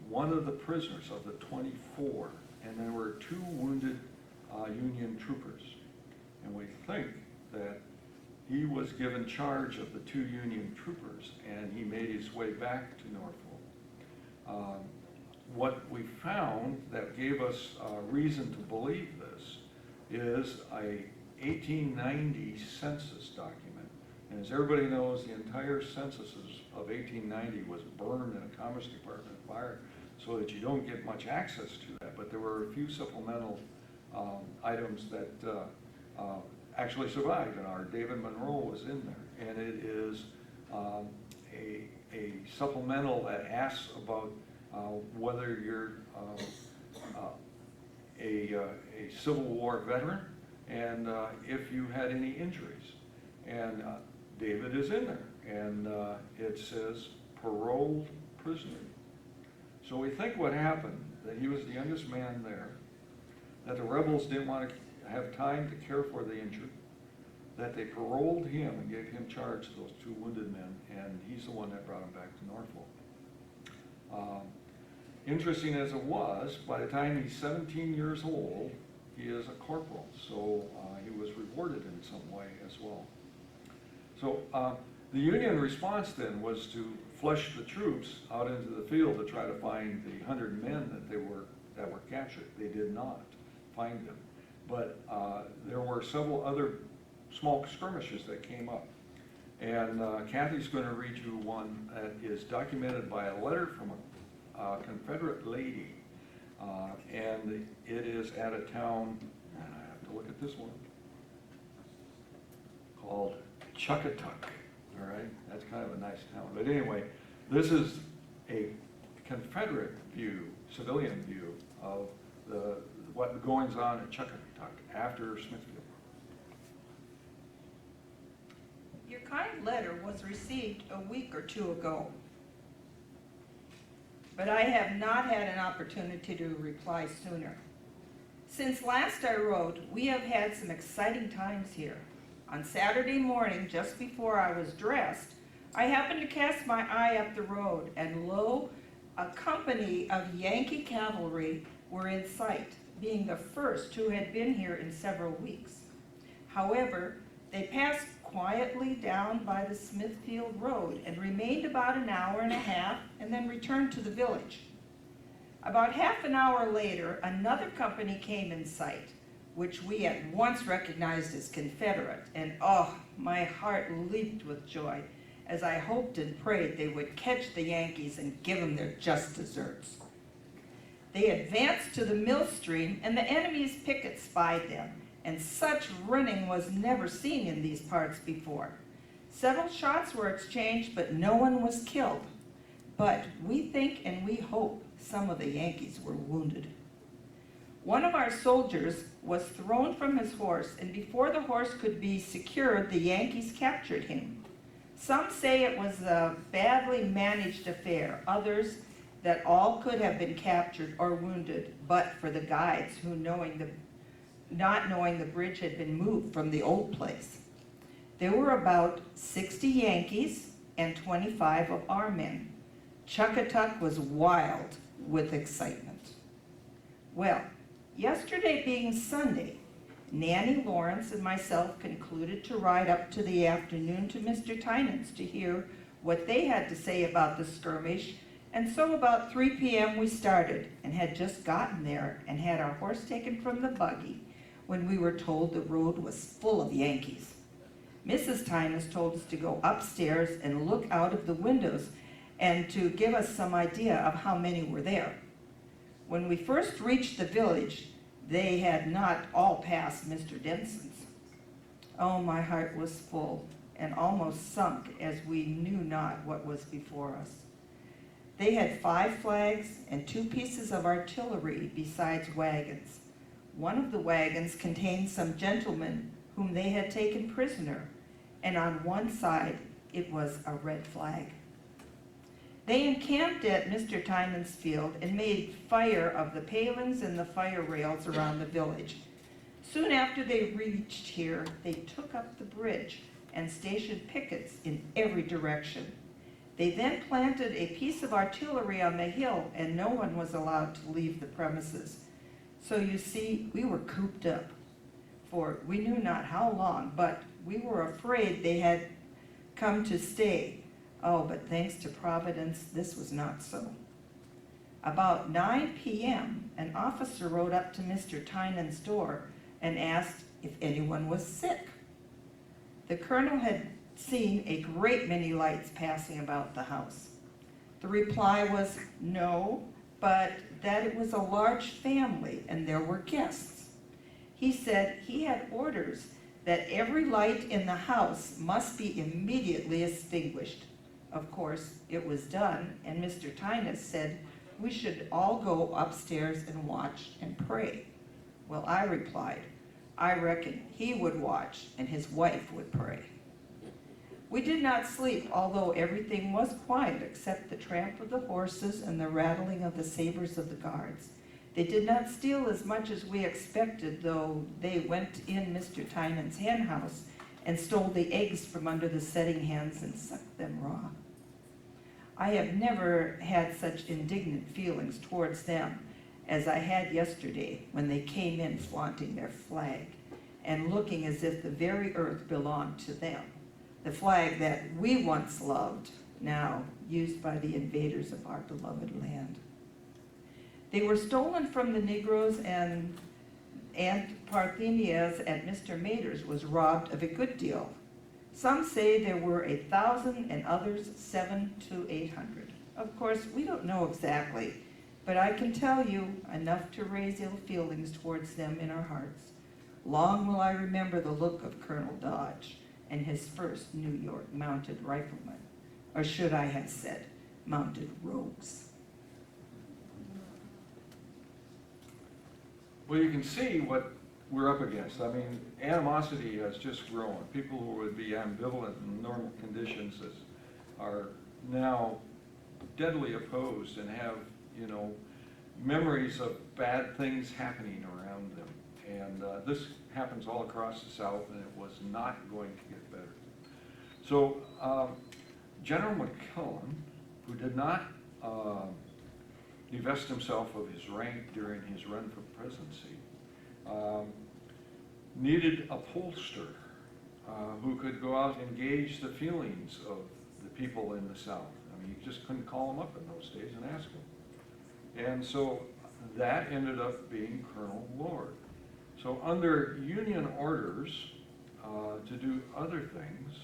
one of the prisoners of the 24. And there were 2 wounded Union troopers. And we think that he was given charge of the 2 Union troopers, and he made his way back to Norfolk. what we found that gave us reason to believe this is a 1890 census document. And as everybody knows, the entire census of 1890 was burned in a Commerce Department fire, so that you don't get much access to that. But there were a few supplemental items that actually survived, and our David Monroe was in there. And it is a supplemental that asks about whether you're a Civil War veteran and if you had any injuries. And David is in there, and it says paroled prisoner. So we think what happened, that he was the youngest man there, that the rebels didn't want to have time to care for the injured, that they paroled him and gave him charge of those 2 wounded men, and he's the one that brought him back to Norfolk. Interesting as it was, by the time he's 17 years old, he is a corporal, so he was rewarded in some way as well. So the Union response then was to flush the troops out into the field to try to find the 100 men that were captured. They did not find them, but there were several other small skirmishes that came up. And Kathy's going to read you one that is documented by a letter from a Confederate lady, and it is at a town, and I have to look at this one, called Chuckatuck. All right, that's kind of a nice town. But anyway, this is a Confederate view, civilian view of what goings on at Chuckatuck after Smithfield. Your kind letter was received a week or 2 ago, but I have not had an opportunity to reply sooner. Since last I wrote, we have had some exciting times here. On Saturday morning, just before I was dressed, I happened to cast my eye up the road, and lo, a company of Yankee cavalry were in sight, being the first who had been here in several weeks. However, they passed quietly down by the Smithfield road and remained about an hour and a half and then returned to the village. About half an hour later, another company came in sight, which we at once recognized as Confederate, and oh, my heart leaped with joy as I hoped and prayed they would catch the Yankees and give them their just deserts. They advanced to the mill stream, and the enemy's pickets spied them, and such running was never seen in these parts before. Several shots were exchanged, but no one was killed. But we think and we hope some of the Yankees were wounded. One of our soldiers was thrown from his horse, and before the horse could be secured, the Yankees captured him. Some say it was a badly managed affair, others that all could have been captured or wounded, but for the guides who, not knowing the bridge had been moved from the old place. There were about 60 Yankees and 25 of our men. Chuckatuck was wild with excitement. Well, yesterday being Sunday, Nanny Lawrence and myself concluded to ride up to the afternoon to Mr. Tynan's to hear what they had to say about the skirmish, and so about 3 p.m. we started and had just gotten there and had our horse taken from the buggy when we were told the road was full of Yankees. Mrs. Tynan's told us to go upstairs and look out of the windows and to give us some idea of how many were there. When we first reached the village, they had not all passed Mr. Denson's. Oh, my heart was full and almost sunk as we knew not what was before us. They had 5 flags and 2 pieces of artillery besides wagons. One of the wagons contained some gentlemen whom they had taken prisoner, and on one side it was a red flag. They encamped at Mr. Tynan's field and made fire of the palings and the fire rails around the village. Soon after they reached here, they took up the bridge and stationed pickets in every direction. They then planted a piece of artillery on the hill, and no one was allowed to leave the premises. So you see, we were cooped up for we knew not how long, but we were afraid they had come to stay. Oh, but thanks to Providence, this was not so. About 9 p.m., an officer rode up to Mr. Tynan's door and asked if anyone was sick. The colonel had seen a great many lights passing about the house. The reply was no, but that it was a large family and there were guests. He said he had orders that every light in the house must be immediately extinguished. Of course, it was done, and Mr. Tynan said we should all go upstairs and watch and pray. Well, I replied, I reckon he would watch and his wife would pray. We did not sleep, although everything was quiet except the tramp of the horses and the rattling of the sabers of the guards. They did not steal as much as we expected, though they went in Mr. Tynan's hen house and stole the eggs from under the setting hens and sucked them raw. I have never had such indignant feelings towards them as I had yesterday when they came in flaunting their flag and looking as if the very earth belonged to them, the flag that we once loved, now used by the invaders of our beloved land. They were stolen from the Negroes, and Aunt Parthenia's at Mr. Mater's was robbed of a good deal. Some say there were 1,000 and others 700 to 800. Of course, we don't know exactly, but I can tell you enough to raise ill feelings towards them in our hearts. Long will I remember the look of Colonel Dodge and his first New York mounted riflemen, or should I have said, mounted rogues. Well, you can see what we're up against. I mean, animosity has just grown. People who would be ambivalent in normal conditions are now deadly opposed and have, memories of bad things happening around them. And this happens all across the South, and it was not going to get better. So General Mcclellan, who did not divest himself of his rank during his run for presidency, needed a pollster who could go out and gauge the feelings of the people in the South. I mean, you just couldn't call them up in those days and ask them. And so that ended up being Colonel Lord. So under Union orders to do other things,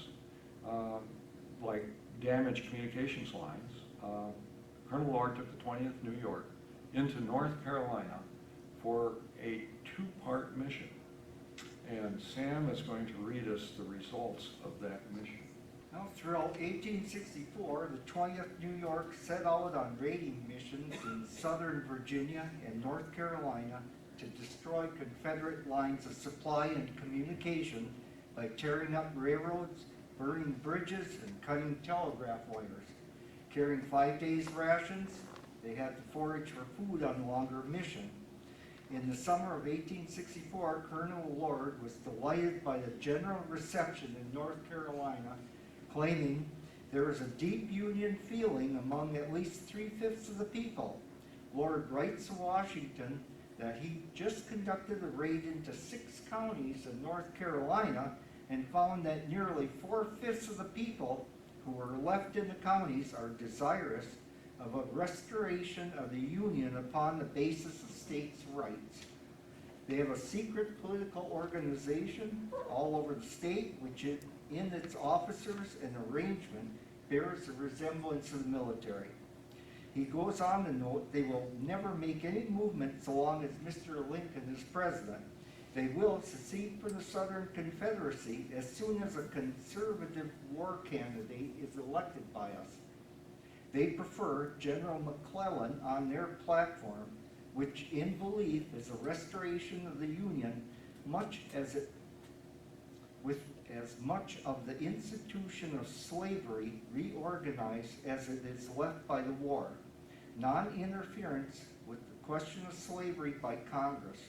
like damage communications lines, Colonel Lord took the 20th New York into North Carolina for a two-part mission. And Sam is going to read us the results of that mission. Now, throughout 1864, the 20th New York set out on raiding missions in southern Virginia and North Carolina to destroy Confederate lines of supply and communication by tearing up railroads, burning bridges, and cutting telegraph wires. Carrying 5 days' rations, they had to forage for food on a longer mission. In the summer of 1864, Colonel Lord was delighted by the general reception in North Carolina, claiming there was a deep Union feeling among at least 3/5 of the people. Lord writes to Washington that he just conducted a raid into 6 counties in North Carolina and found that nearly 4/5 of the people who were left in the counties are desirous of a restoration of the Union upon the basis of states' rights. They have a secret political organization all over the state, which in its officers and arrangement bears a resemblance to the military. He goes on to note they will never make any movement so long as Mr. Lincoln is president. They will secede from the Southern Confederacy as soon as a conservative war candidate is elected by us. They prefer General McClellan on their platform, which in belief is a restoration of the Union, with as much of the institution of slavery reorganized as it is left by the war. Non-interference with the question of slavery by Congress.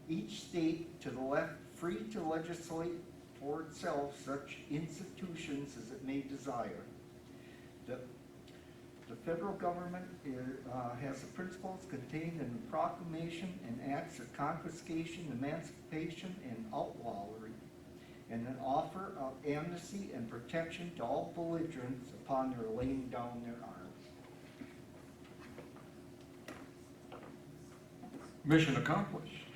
Each state to the left free to legislate for itself such institutions as it may desire. The federal government has the principles contained in the proclamation and acts of confiscation, emancipation, and outlawry, and an offer of amnesty and protection to all belligerents upon their laying down their arms. mission accomplished.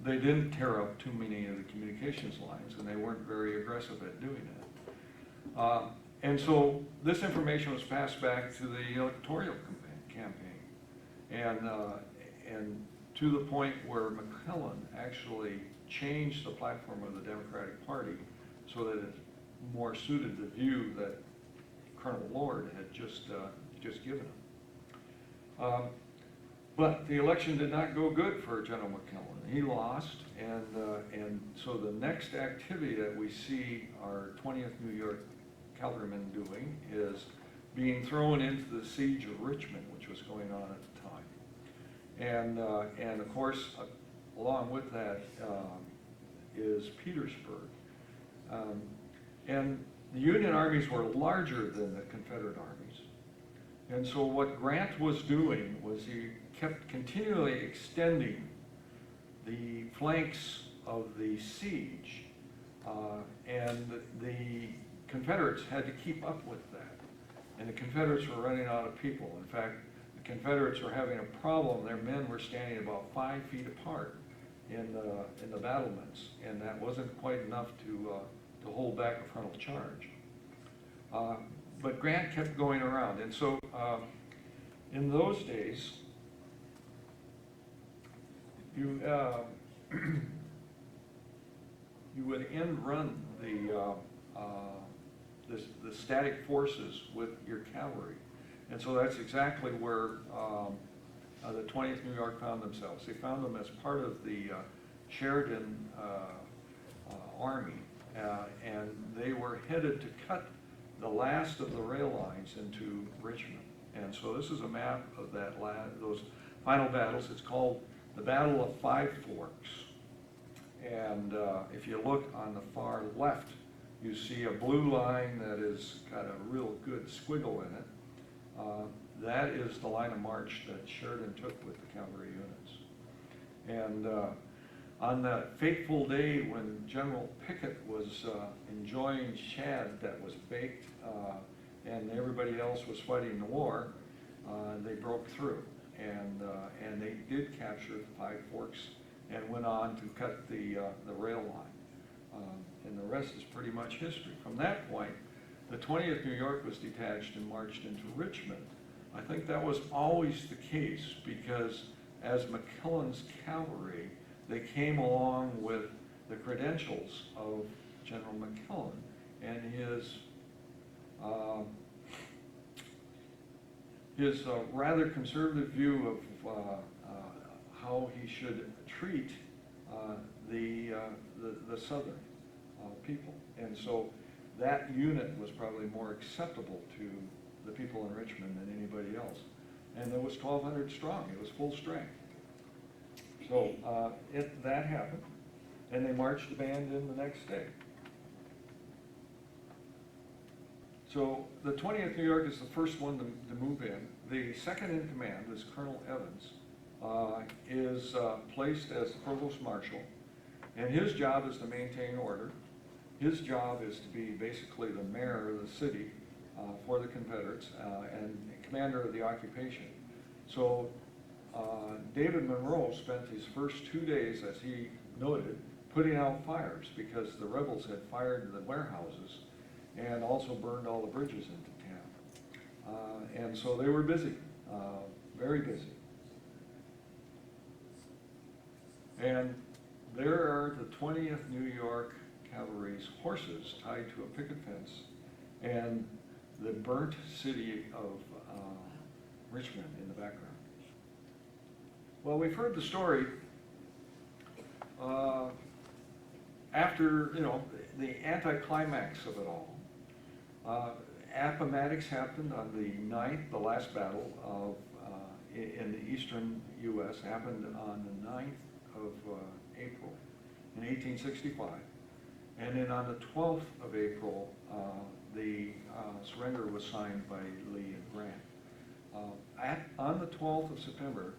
They didn't tear up too many of the communications lines, and they weren't very aggressive at doing it. And so this information was passed back to the electoral campaign, and to the point where Mcclellan actually changed the platform of the Democratic Party so that it more suited the view that Colonel Lord had just given him. But the election did not go good for General McClellan. He lost, and so the next activity that we see our 20th New York cavalrymen doing is being thrown into the siege of Richmond, which was going on at the time. And of course, along with that is Petersburg. And the Union armies were larger than the Confederate armies. And so what Grant was doing was he kept continually extending the flanks of the siege, and the Confederates had to keep up with that. And the Confederates were running out of people. In fact, the Confederates were having a problem. Their men were standing about 5 feet apart in the battlements, and that wasn't quite enough to hold back a frontal charge. But Grant kept going around, and so in those days, you would end run the static forces with your cavalry, and so that's exactly where the 20th New York found themselves. They found them as part of the Sheridan Army, and they were headed to cut the last of the rail lines into Richmond. And so this is a map of those final battles. It's called the Battle of Five Forks. And if you look on the far left, you see a blue line that has got a real good squiggle in it. That is the line of march that Sheridan took with the cavalry units. And on that fateful day when General Pickett was enjoying shad that was baked and everybody else was fighting the war, they broke through, and they did capture Five Forks and went on to cut the rail line. And the rest is pretty much history. From that point, the 20th New York was detached and marched into Richmond. I think that was always the case because as McClellan's cavalry, they came along with the credentials of General McClellan and his rather conservative view of how he should treat the Southern people. And so that unit was probably more acceptable to the people in Richmond than anybody else. And it was 1,200 strong. It was full strength. So that happened, and they marched the band in the next day. So the 20th New York is the first one to move in. The second in command is Colonel Evans, is placed as the Provost Marshal, and his job is to maintain order. His job is to be basically the mayor of the city for the Confederates and commander of the occupation. So David Monroe spent his first 2 days, as he noted, putting out fires because the rebels had fired the warehouses and also burned all the bridges into town. And so they were busy, very busy. And there are the 20th New York Cavalry's horses tied to a picket fence and the burnt city of Richmond in the background. Well, we've heard the story after, the anticlimax of it all. Appomattox happened on the 9th, the last battle in the eastern U.S. happened on the 9th of April in 1865. And then on the 12th of April, the surrender was signed by Lee and Grant. On the 12th of September,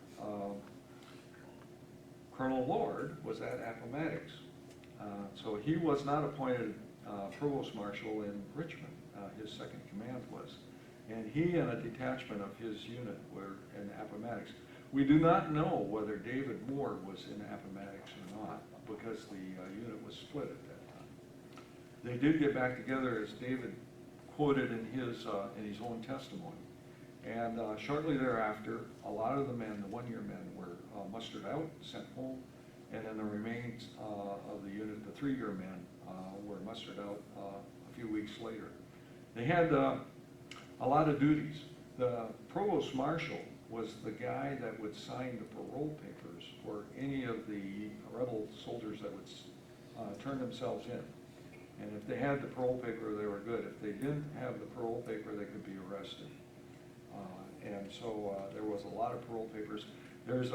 Colonel Lord was at Appomattox. So he was not appointed Provost Marshal in Richmond. His second command was. And he and a detachment of his unit were in Appomattox. We do not know whether David Moore was in Appomattox or not, because the unit was split at that time. They did get back together, as David quoted in his own testimony. And shortly thereafter, a lot of the men, the one-year men, were mustered out, sent home, and then the remains of the unit, the three-year men, were mustered out a few weeks later. They had a lot of duties. The provost marshal was the guy that would sign the parole papers for any of the rebel soldiers that would turn themselves in. And if they had the parole paper, they were good. If they didn't have the parole paper, they could be arrested. And so there was a lot of parole papers. There's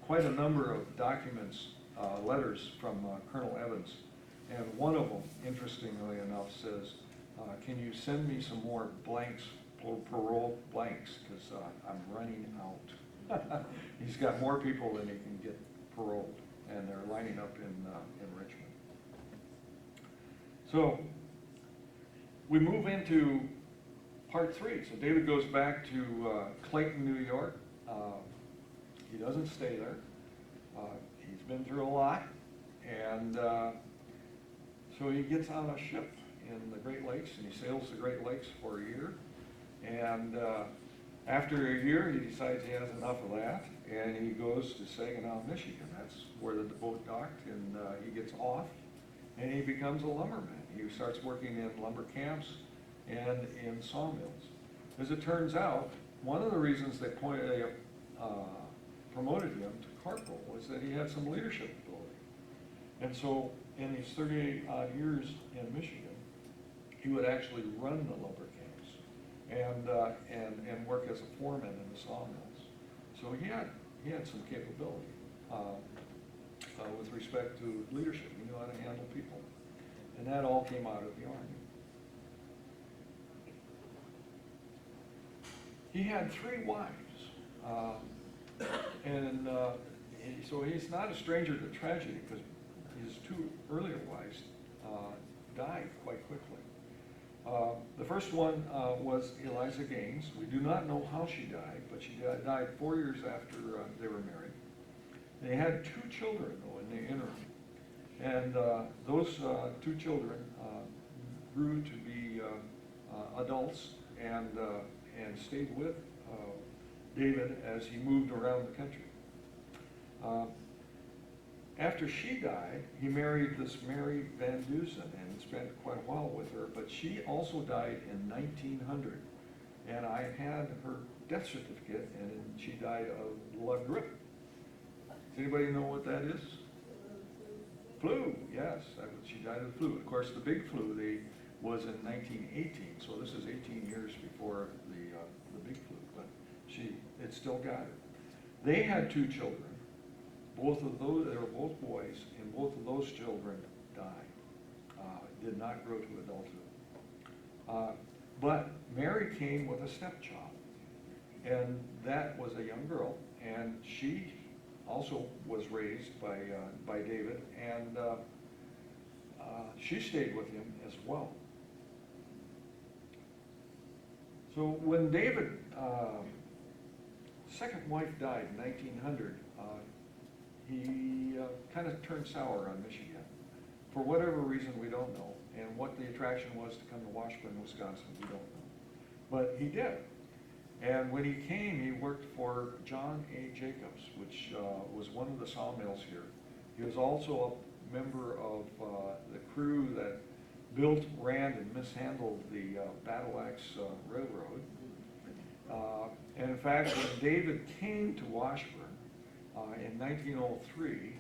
quite a number of documents, letters from Colonel Evans, and one of them, interestingly enough, says, can you send me some more blanks, parole blanks, because I'm running out. He's got more people than he can get paroled, and they're lining up in Richmond. So we move into part 3. So David goes back to Clayton, New York. He doesn't stay there. He's been through a lot, and so he gets on a ship in the Great Lakes, and he sails the Great Lakes for a year. And after a year, he decides he has enough of that, and he goes to Saginaw, Michigan. That's where the boat docked, and he gets off, and he becomes a lumberman. He starts working in lumber camps and in sawmills. As it turns out, one of the reasons they promoted him to corporal was that he had some leadership ability. And so in these 38 odd years in Michigan, he would actually run the lumber camps and work as a foreman in the sawmills. So he had some capability with respect to leadership. He knew how to handle people. And that all came out of the Army. He had 3 wives. So he's not a stranger to tragedy, because his 2 earlier wives died quite quickly. The first one was Eliza Gaines. We do not know how she died, but she died 4 years after they were married. They had 2 children, though, in the interim. And those 2 children grew to be adults and stayed with David as he moved around the country. After she died, he married this Mary Van Dusen and spent quite a while with her, but she also died in 1900. And I had her death certificate, and she died of la grippe. Does anybody know what that is? Flu, yes, she died of the flu. Of course, the big flu was in 1918, so this is 18 years before the big flu, but it still got her. They had 2 children. Both of those, they were both boys, and both of those children died, did not grow to adulthood. But Mary came with a stepchild, and that was a young girl, and she also was raised by David, and she stayed with him as well. So when David's second wife died in 1900, he kind of turned sour on Michigan. For whatever reason, we don't know. And what the attraction was to come to Washburn, Wisconsin, we don't know. But he did. And when he came, he worked for John A. Jacobs, which was one of the sawmills here. He was also a member of the crew that built, ran, and mishandled the Battle Axe Railroad. And in fact, when David came to Washburn in 1903,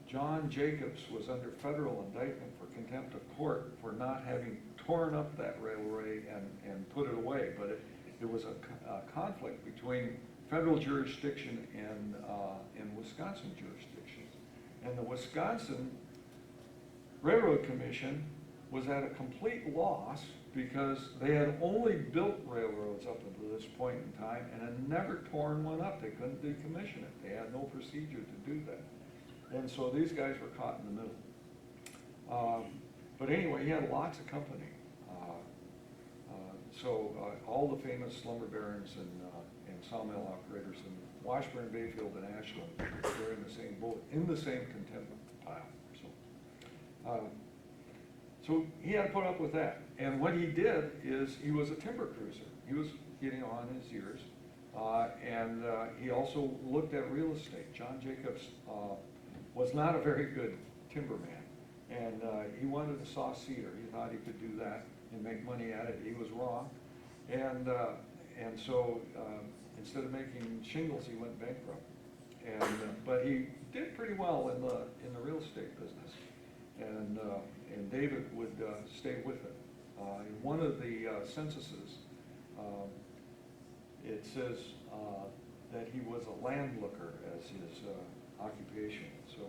John Jacobs was under federal indictment for contempt of court for not having torn up that railway and put it away. But it was a conflict between federal jurisdiction and Wisconsin jurisdiction. And the Wisconsin Railroad Commission was at a complete loss because they had only built railroads up until this point in time and had never torn one up. They couldn't decommission it. They had no procedure to do that. And so these guys were caught in the middle. But anyway, he had lots of company. So all the famous lumber barons and and sawmill operators in Washburn, Bayfield, and Ashland were in the same boat, in the same contempt pile. So he had to put up with that. And what he did is he was a timber cruiser. He was getting on his years. And he also looked at real estate. John Jacobs was not a very good timberman. And he wanted to saw cedar. He thought he could do that and make money at it. He was wrong. And so instead of making shingles, he went bankrupt. But he did pretty well in the real estate business. And David would stay with it. In one of the censuses, it says that he was a landlooker as his occupation. So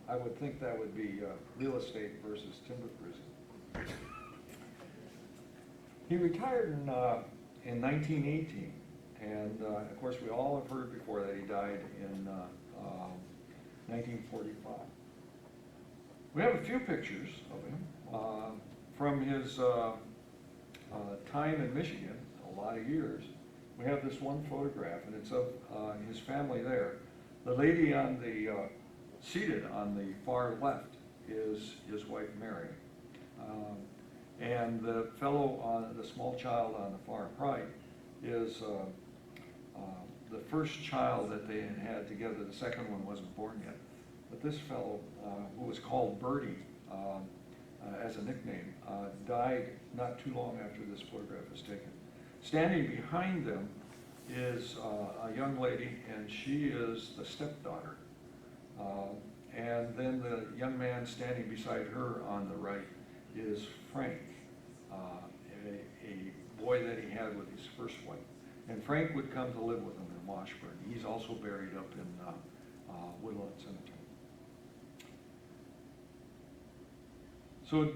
I would think that would be real estate versus timber cruising. He retired in 1918, and of course we all have heard before that he died in 1945. We have a few pictures of him from his time in Michigan, a lot of years. We have this one photograph, and it's of his family there. The lady on the seated on the far left is his wife Mary, and the fellow on the small child on the far right is the first child that they had together. The second one wasn't born yet, but this fellow, who was called Bertie as a nickname, died not too long after this photograph was taken. Standing behind them is a young lady, and she is the stepdaughter. And then the young man standing beside her on the right is Frank, a boy that he had with his first wife. And Frank would come to live with him in Washburn. He's also buried up in Woodlawn Cemetery. So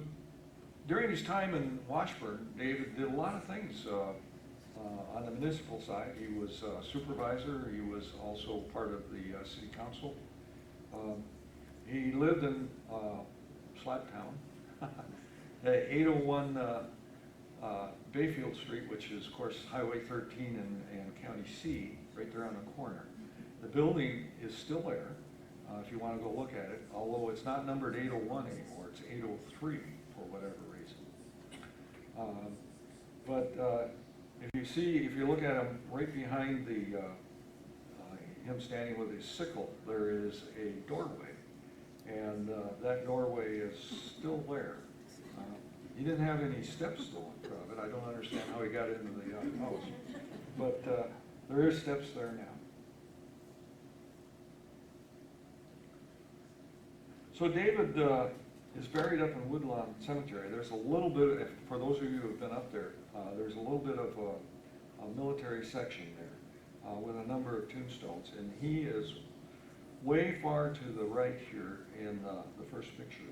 during his time in Washburn, David did a lot of things. On the municipal side, he was supervisor. He was also part of the city council. He lived in Slaptown, at 801 Bayfield Street, which is, of course, Highway 13 and County C, right there on the corner. The building is still there, if you want to go look at it, although it's not numbered 801 anymore. It's 803 for whatever reason. If you look at him right behind him standing with his sickle, there is a doorway, and that doorway is still there. He didn't have any steps going through it. I don't understand how he got into the house, but there is steps there now. So David is buried up in Woodlawn Cemetery. There's a little bit, for those of you who have been up there, there's a little bit of a military section there with a number of tombstones, and he is way far to the right here in the first picture,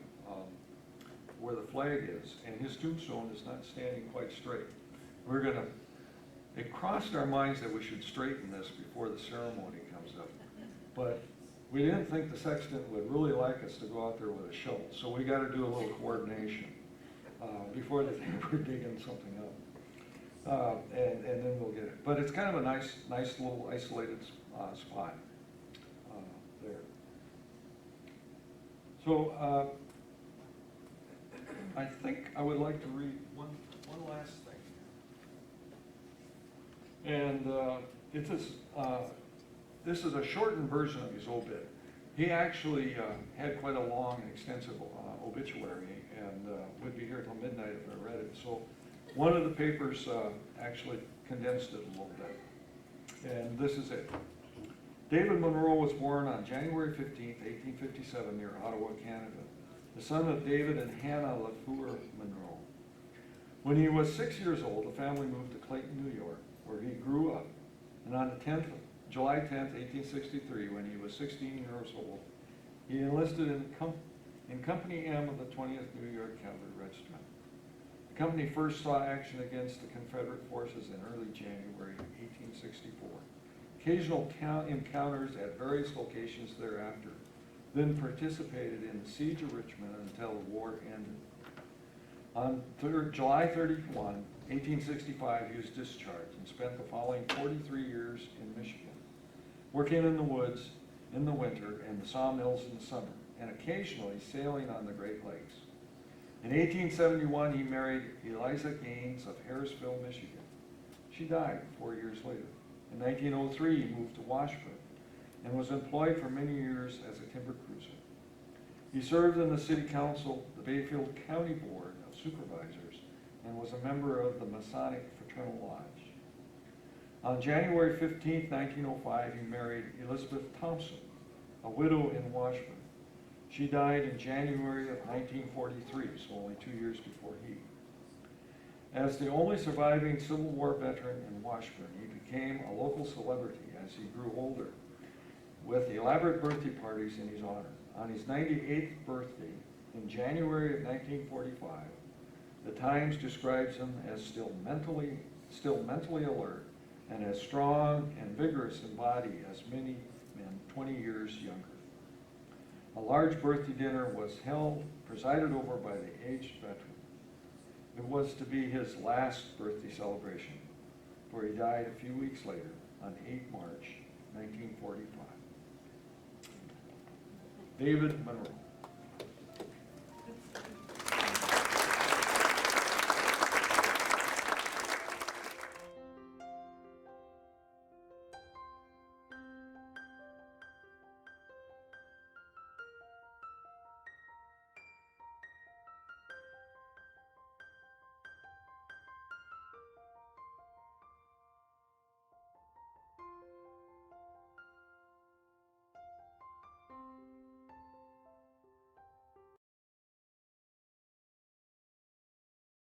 where the flag is, and his tombstone is not standing quite straight. It crossed our minds that we should straighten this before the ceremony comes up, but we didn't think the sexton would really like us to go out there with a shovel, so we got to do a little coordination before they think we're digging something up, and then we'll get it. But it's kind of a nice little isolated spot there. So I think I would like to read one last thing, and this is a shortened version of his obit. He actually had quite a long and extensive obituary, and would be here till midnight if I read it. So one of the papers actually condensed it a little bit, and this is it. David Monroe was born on January 15th, 1857, near Ottawa, Canada, the son of David and Hannah LaFleur Monroe. When he was 6 years old, the family moved to Clayton, New York, where he grew up, and on July 10th, 1863, when he was 16 years old, he enlisted in Company M of the 20th New York Cavalry Regiment. The company first saw action against the Confederate forces in early January 1864. Occasional encounters at various locations thereafter, then participated in the siege of Richmond until the war ended. On July 31, 1865, he was discharged and spent the following 43 years in Michigan, working in the woods in the winter and the sawmills in the summer, and occasionally sailing on the Great Lakes. In 1871, he married Eliza Gaines of Harrisville, Michigan. She died 4 years later. In 1903, he moved to Washburn and was employed for many years as a timber cruiser. He served in the city council, the Bayfield County Board of Supervisors, and was a member of the Masonic Fraternal Lodge. On January 15, 1905, he married Elizabeth Thompson, a widow in Washburn. She died in January of 1943, so only 2 years before he. As the only surviving Civil War veteran in Washburn, he became a local celebrity as he grew older, with elaborate birthday parties in his honor. On his 98th birthday, in January of 1945, the Times describes him as still mentally alert and as strong and vigorous in body as many men 20 years younger. A large birthday dinner was held, presided over by the aged veteran. It was to be his last birthday celebration, for he died a few weeks later on 8 March, 1945. David Monroe.